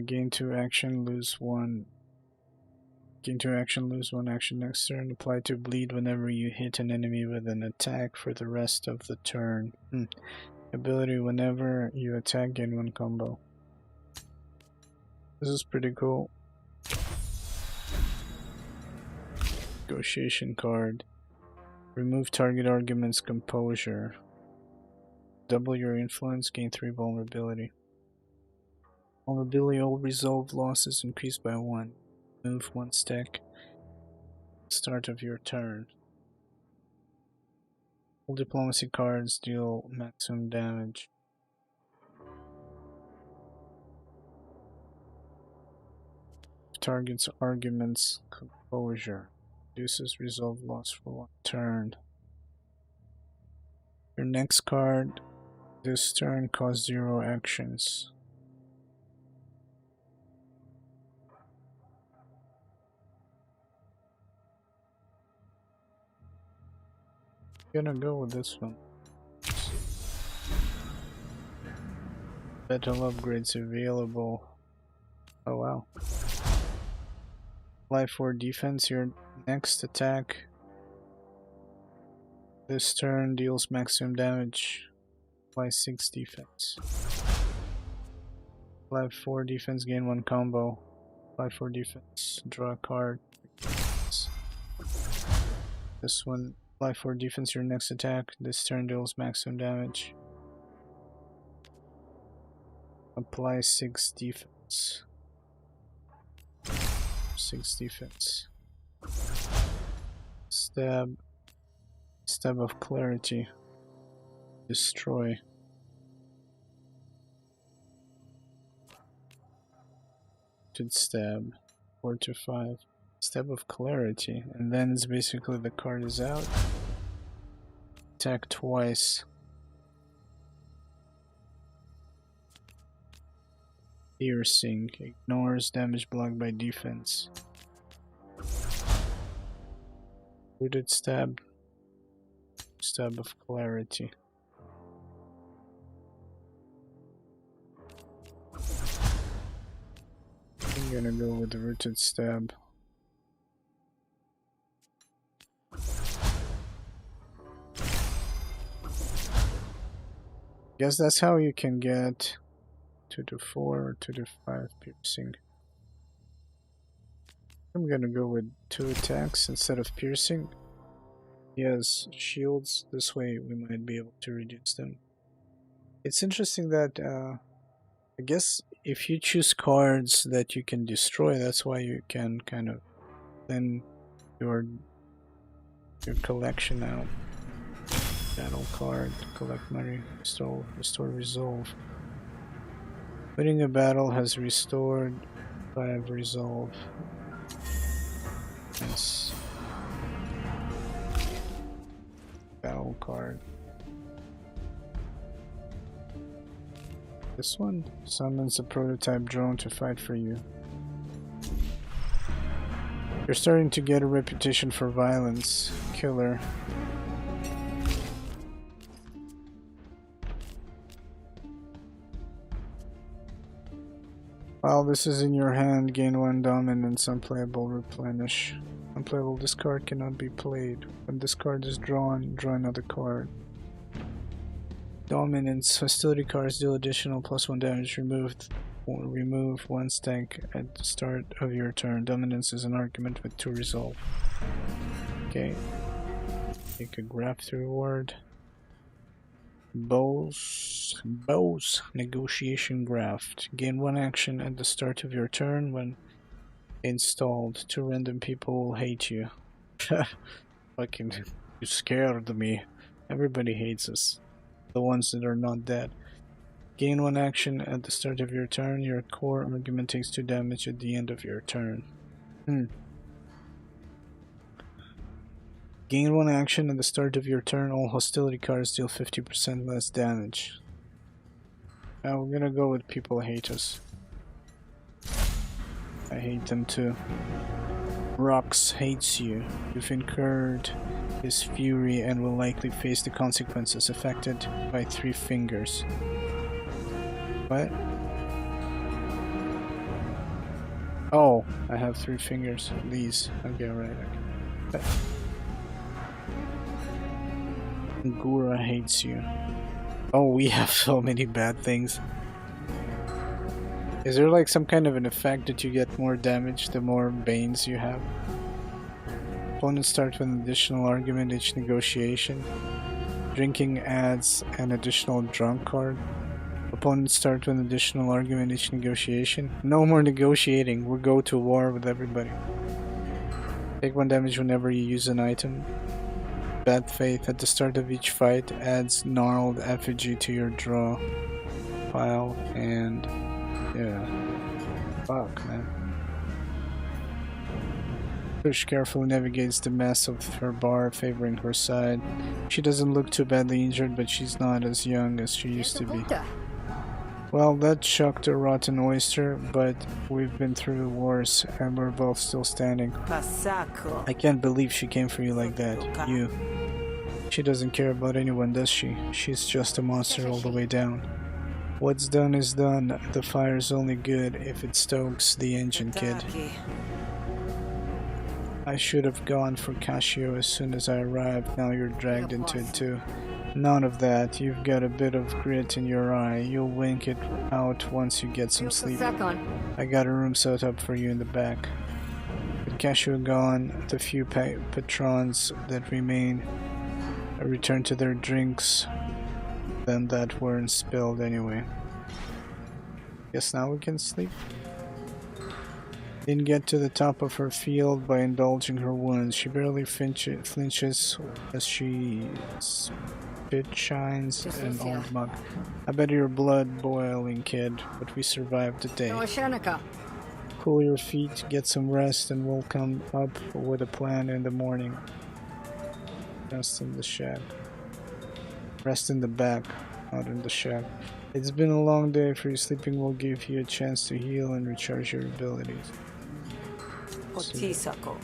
Gain 2 action, lose 1. Gain 2 action, lose 1 action next turn. Apply to bleed whenever you hit an enemy with an attack for the rest of the turn. Ability, whenever you attack, gain 1 combo. This is pretty cool. Negotiation card. Remove target argument's composure. Double your influence, gain 3 vulnerability. Vulnerability, all resolved losses increased by 1. Move 1 stack. Start of your turn. All diplomacy cards deal maximum damage. Target's argument's composure. Reduces resolve loss for 1 turn. Your next card This turn costs 0 actions. Gonna go with this one. Battle upgrades available. Oh wow. Life 4 defense, your next attack this turn deals maximum damage. Apply 6 defense. Life 4 defense, gain 1 combo. Life 4 defense, draw a card. This one, life 4 defense, your next attack this turn deals maximum damage. Apply 6 defense. 6 defense. Stab. Stab of clarity. Destroy. Should stab. 4 to 5. Stab of clarity. And then it's basically the card is out. Attack twice. Piercing. Ignores damage blocked by defense. Rooted stab. Stab of clarity. I'm gonna go with the rooted stab. Guess that's how you can get 2 to 4 or 2 to 5 piercing. I'm gonna go with 2 attacks instead of piercing. He has shields, this way we might be able to reduce them. It's interesting that I guess if you choose cards that you can destroy, that's why you can kind of thin your collection out. Battle card, collect money, restore resolve. Winning a battle has restored 5 resolve. Nice. Battle card. This one summons a prototype drone to fight for you. You're starting to get a reputation for violence, killer. While this is in your hand, gain 1 dominance, unplayable replenish. Unplayable, this card cannot be played. When this card is drawn, draw another card. Dominance, hostility cards deal additional +1 damage removed. Remove 1 stack at the start of your turn. Dominance is an argument with 2 resolve. Okay. Take a graft reward. Bows, negotiation graft. Gain 1 action at the start of your turn when installed. 2 random people will hate you. Fucking, you scared me. Everybody hates us. The ones that are not dead. Gain 1 action at the start of your turn. Your core argument takes 2 damage at the end of your turn. Gain 1 action at the start of your turn. All hostility cards deal 50% less damage. Now we're gonna go with people hate us. I hate them too. Rox hates you. You've incurred his fury and will likely face the consequences, affected by 3 fingers. What? Oh, I have 3 fingers. These. Okay, right. Okay. Gura hates you. Oh, we have so many bad things. Is there like some kind of an effect that you get more damage the more Banes you have? Opponents start with an additional argument each negotiation. Drinking adds an additional drunk card. Opponents start with an additional argument each negotiation. No more negotiating, we'll go to war with everybody. Take 1 damage whenever you use an item. Bad Faith, at the start of each fight, adds gnarled effigy to your draw pile, and yeah. Fuck, man. She carefully navigates the mess of her bar, favoring her side. She doesn't look too badly injured, but she's not as young as she used to be. Well, that shocked a rotten oyster, but we've been through worse, and we're both still standing. Passaco. I can't believe she came for you like that. You. She doesn't care about anyone, does she? She's just a monster all the way down. What's done is done. The fire's only good if it stokes the engine, kid. Taki. I should have gone for Casio as soon as I arrived. Now you're dragged into it too. None of that. You've got a bit of grit in your eye. You'll wink it out once you get some sleep. I got a room set up for you in the back. With Casio gone, the few patrons that remain return to their drinks then that weren't spilled anyway. Guess now we can sleep. Didn't get to the top of her field by indulging her wounds. She barely flinches as she spit shines an old mug. I bet your blood boiling, kid, but we survived the day. Cool your feet, get some rest, and we'll come up with a plan in the morning. Rest in the shack. Rest in the back, not in the shack. It's been a long day for you. Sleeping will give you a chance to heal and recharge your abilities. Potisako.